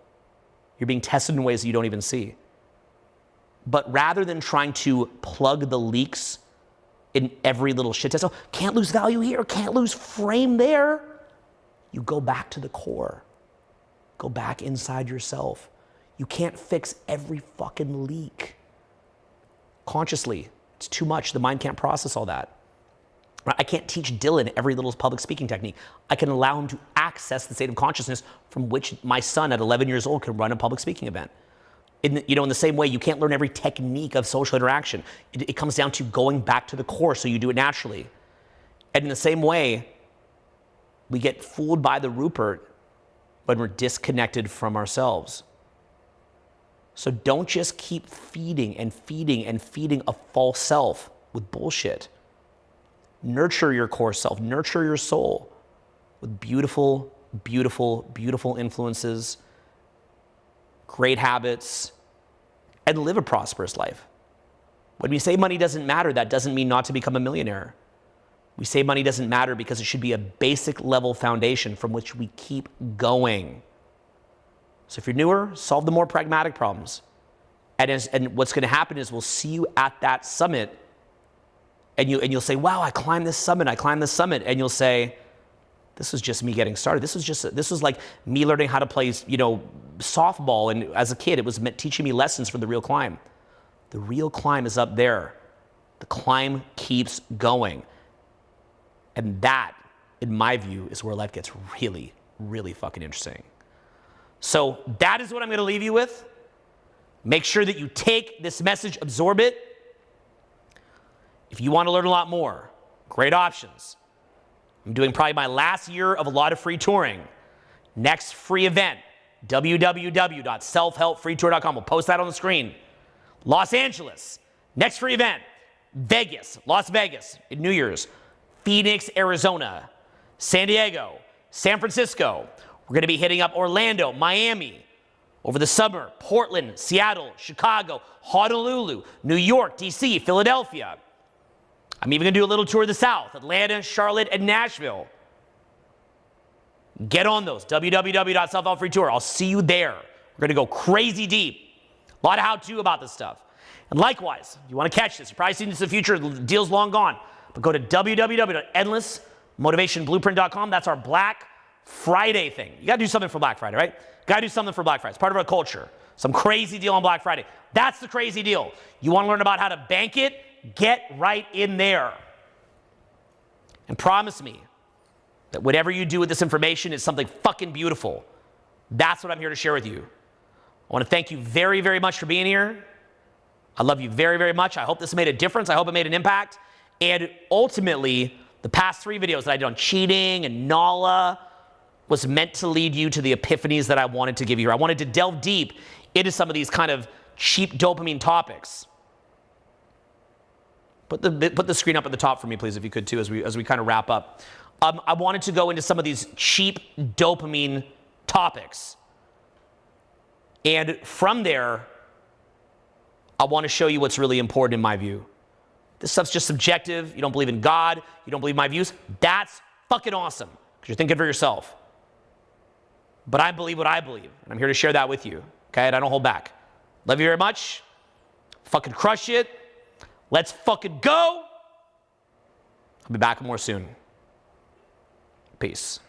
You're being tested in ways that you don't even see. But rather than trying to plug the leaks in every little shit test, oh, can't lose value here, can't lose frame there, you go back to the core. Go back inside yourself. You can't fix every fucking leak consciously. It's too much. The mind can't process all that. I can't teach Dylan every little public speaking technique. I can allow him to access the state of consciousness from which my son at 11 years old can run a public speaking event. In the same way, you can't learn every technique of social interaction. It comes down to going back to the core so you do it naturally. And in the same way, we get fooled by the Rupert when we're disconnected from ourselves. So don't just keep feeding and feeding and feeding a false self with bullshit. Nurture your core self, nurture your soul with beautiful, beautiful, beautiful influences, great habits, and live a prosperous life. When we say money doesn't matter, that doesn't mean not to become a millionaire. We say money doesn't matter because it should be a basic level foundation from which we keep going. So if you're newer, solve the more pragmatic problems. And what's going to happen is we'll see you at that summit, and you'll say, wow, I climbed this summit, and you'll say, this was just me getting started. This was like me learning how to play, softball, and as a kid, it was teaching me lessons for the real climb. The real climb is up there. The climb keeps going. And that, in my view, is where life gets really, really fucking interesting. So that is what I'm going to leave you with. Make sure that you take this message, absorb it. If you want to learn a lot more, great options. I'm doing probably my last year of a lot of free touring. Next free event, www.selfhelpfreetour.com. We'll post that on the screen. Los Angeles, next free event. Vegas, Las Vegas, in New Year's. Phoenix, Arizona. San Diego, San Francisco. We're going to be hitting up Orlando, Miami, over the summer, Portland, Seattle, Chicago, Honolulu, New York, DC, Philadelphia. I'm even going to do a little tour of the South, Atlanta, Charlotte, and Nashville. Get on those, www.selfhelpfreetour. I'll see you there. We're going to go crazy deep. A lot of how-to about this stuff. And likewise, if you want to catch this, you're probably seeing this in the future, the deal's long gone. But go to www.endlessmotivationblueprint.com. That's our Black Friday thing. You got to do something for Black Friday, right? Got to do something for Black Friday. It's part of our culture. Some crazy deal on Black Friday. That's the crazy deal. You want to learn about how to bank it? Get right in there. And promise me that whatever you do with this information is something fucking beautiful. That's what I'm here to share with you. I want to thank you very, very much for being here. I love you very, very much. I hope this made a difference. I hope it made an impact. And ultimately, the past 3 videos that I did on cheating and Nala was meant to lead you to the epiphanies that I wanted to give you here. I wanted to delve deep into some of these kind of cheap dopamine topics. Put the screen up at the top for me, please, if you could too, as we kind of wrap up. I wanted to go into some of these cheap dopamine topics. And from there, I want to show you what's really important in my view. This stuff's just subjective. You don't believe in God. You don't believe my views. That's fucking awesome because you're thinking for yourself. But I believe what I believe, and I'm here to share that with you, okay? And I don't hold back. Love you very much. Fucking crush it. Let's fucking go. I'll be back more soon. Peace.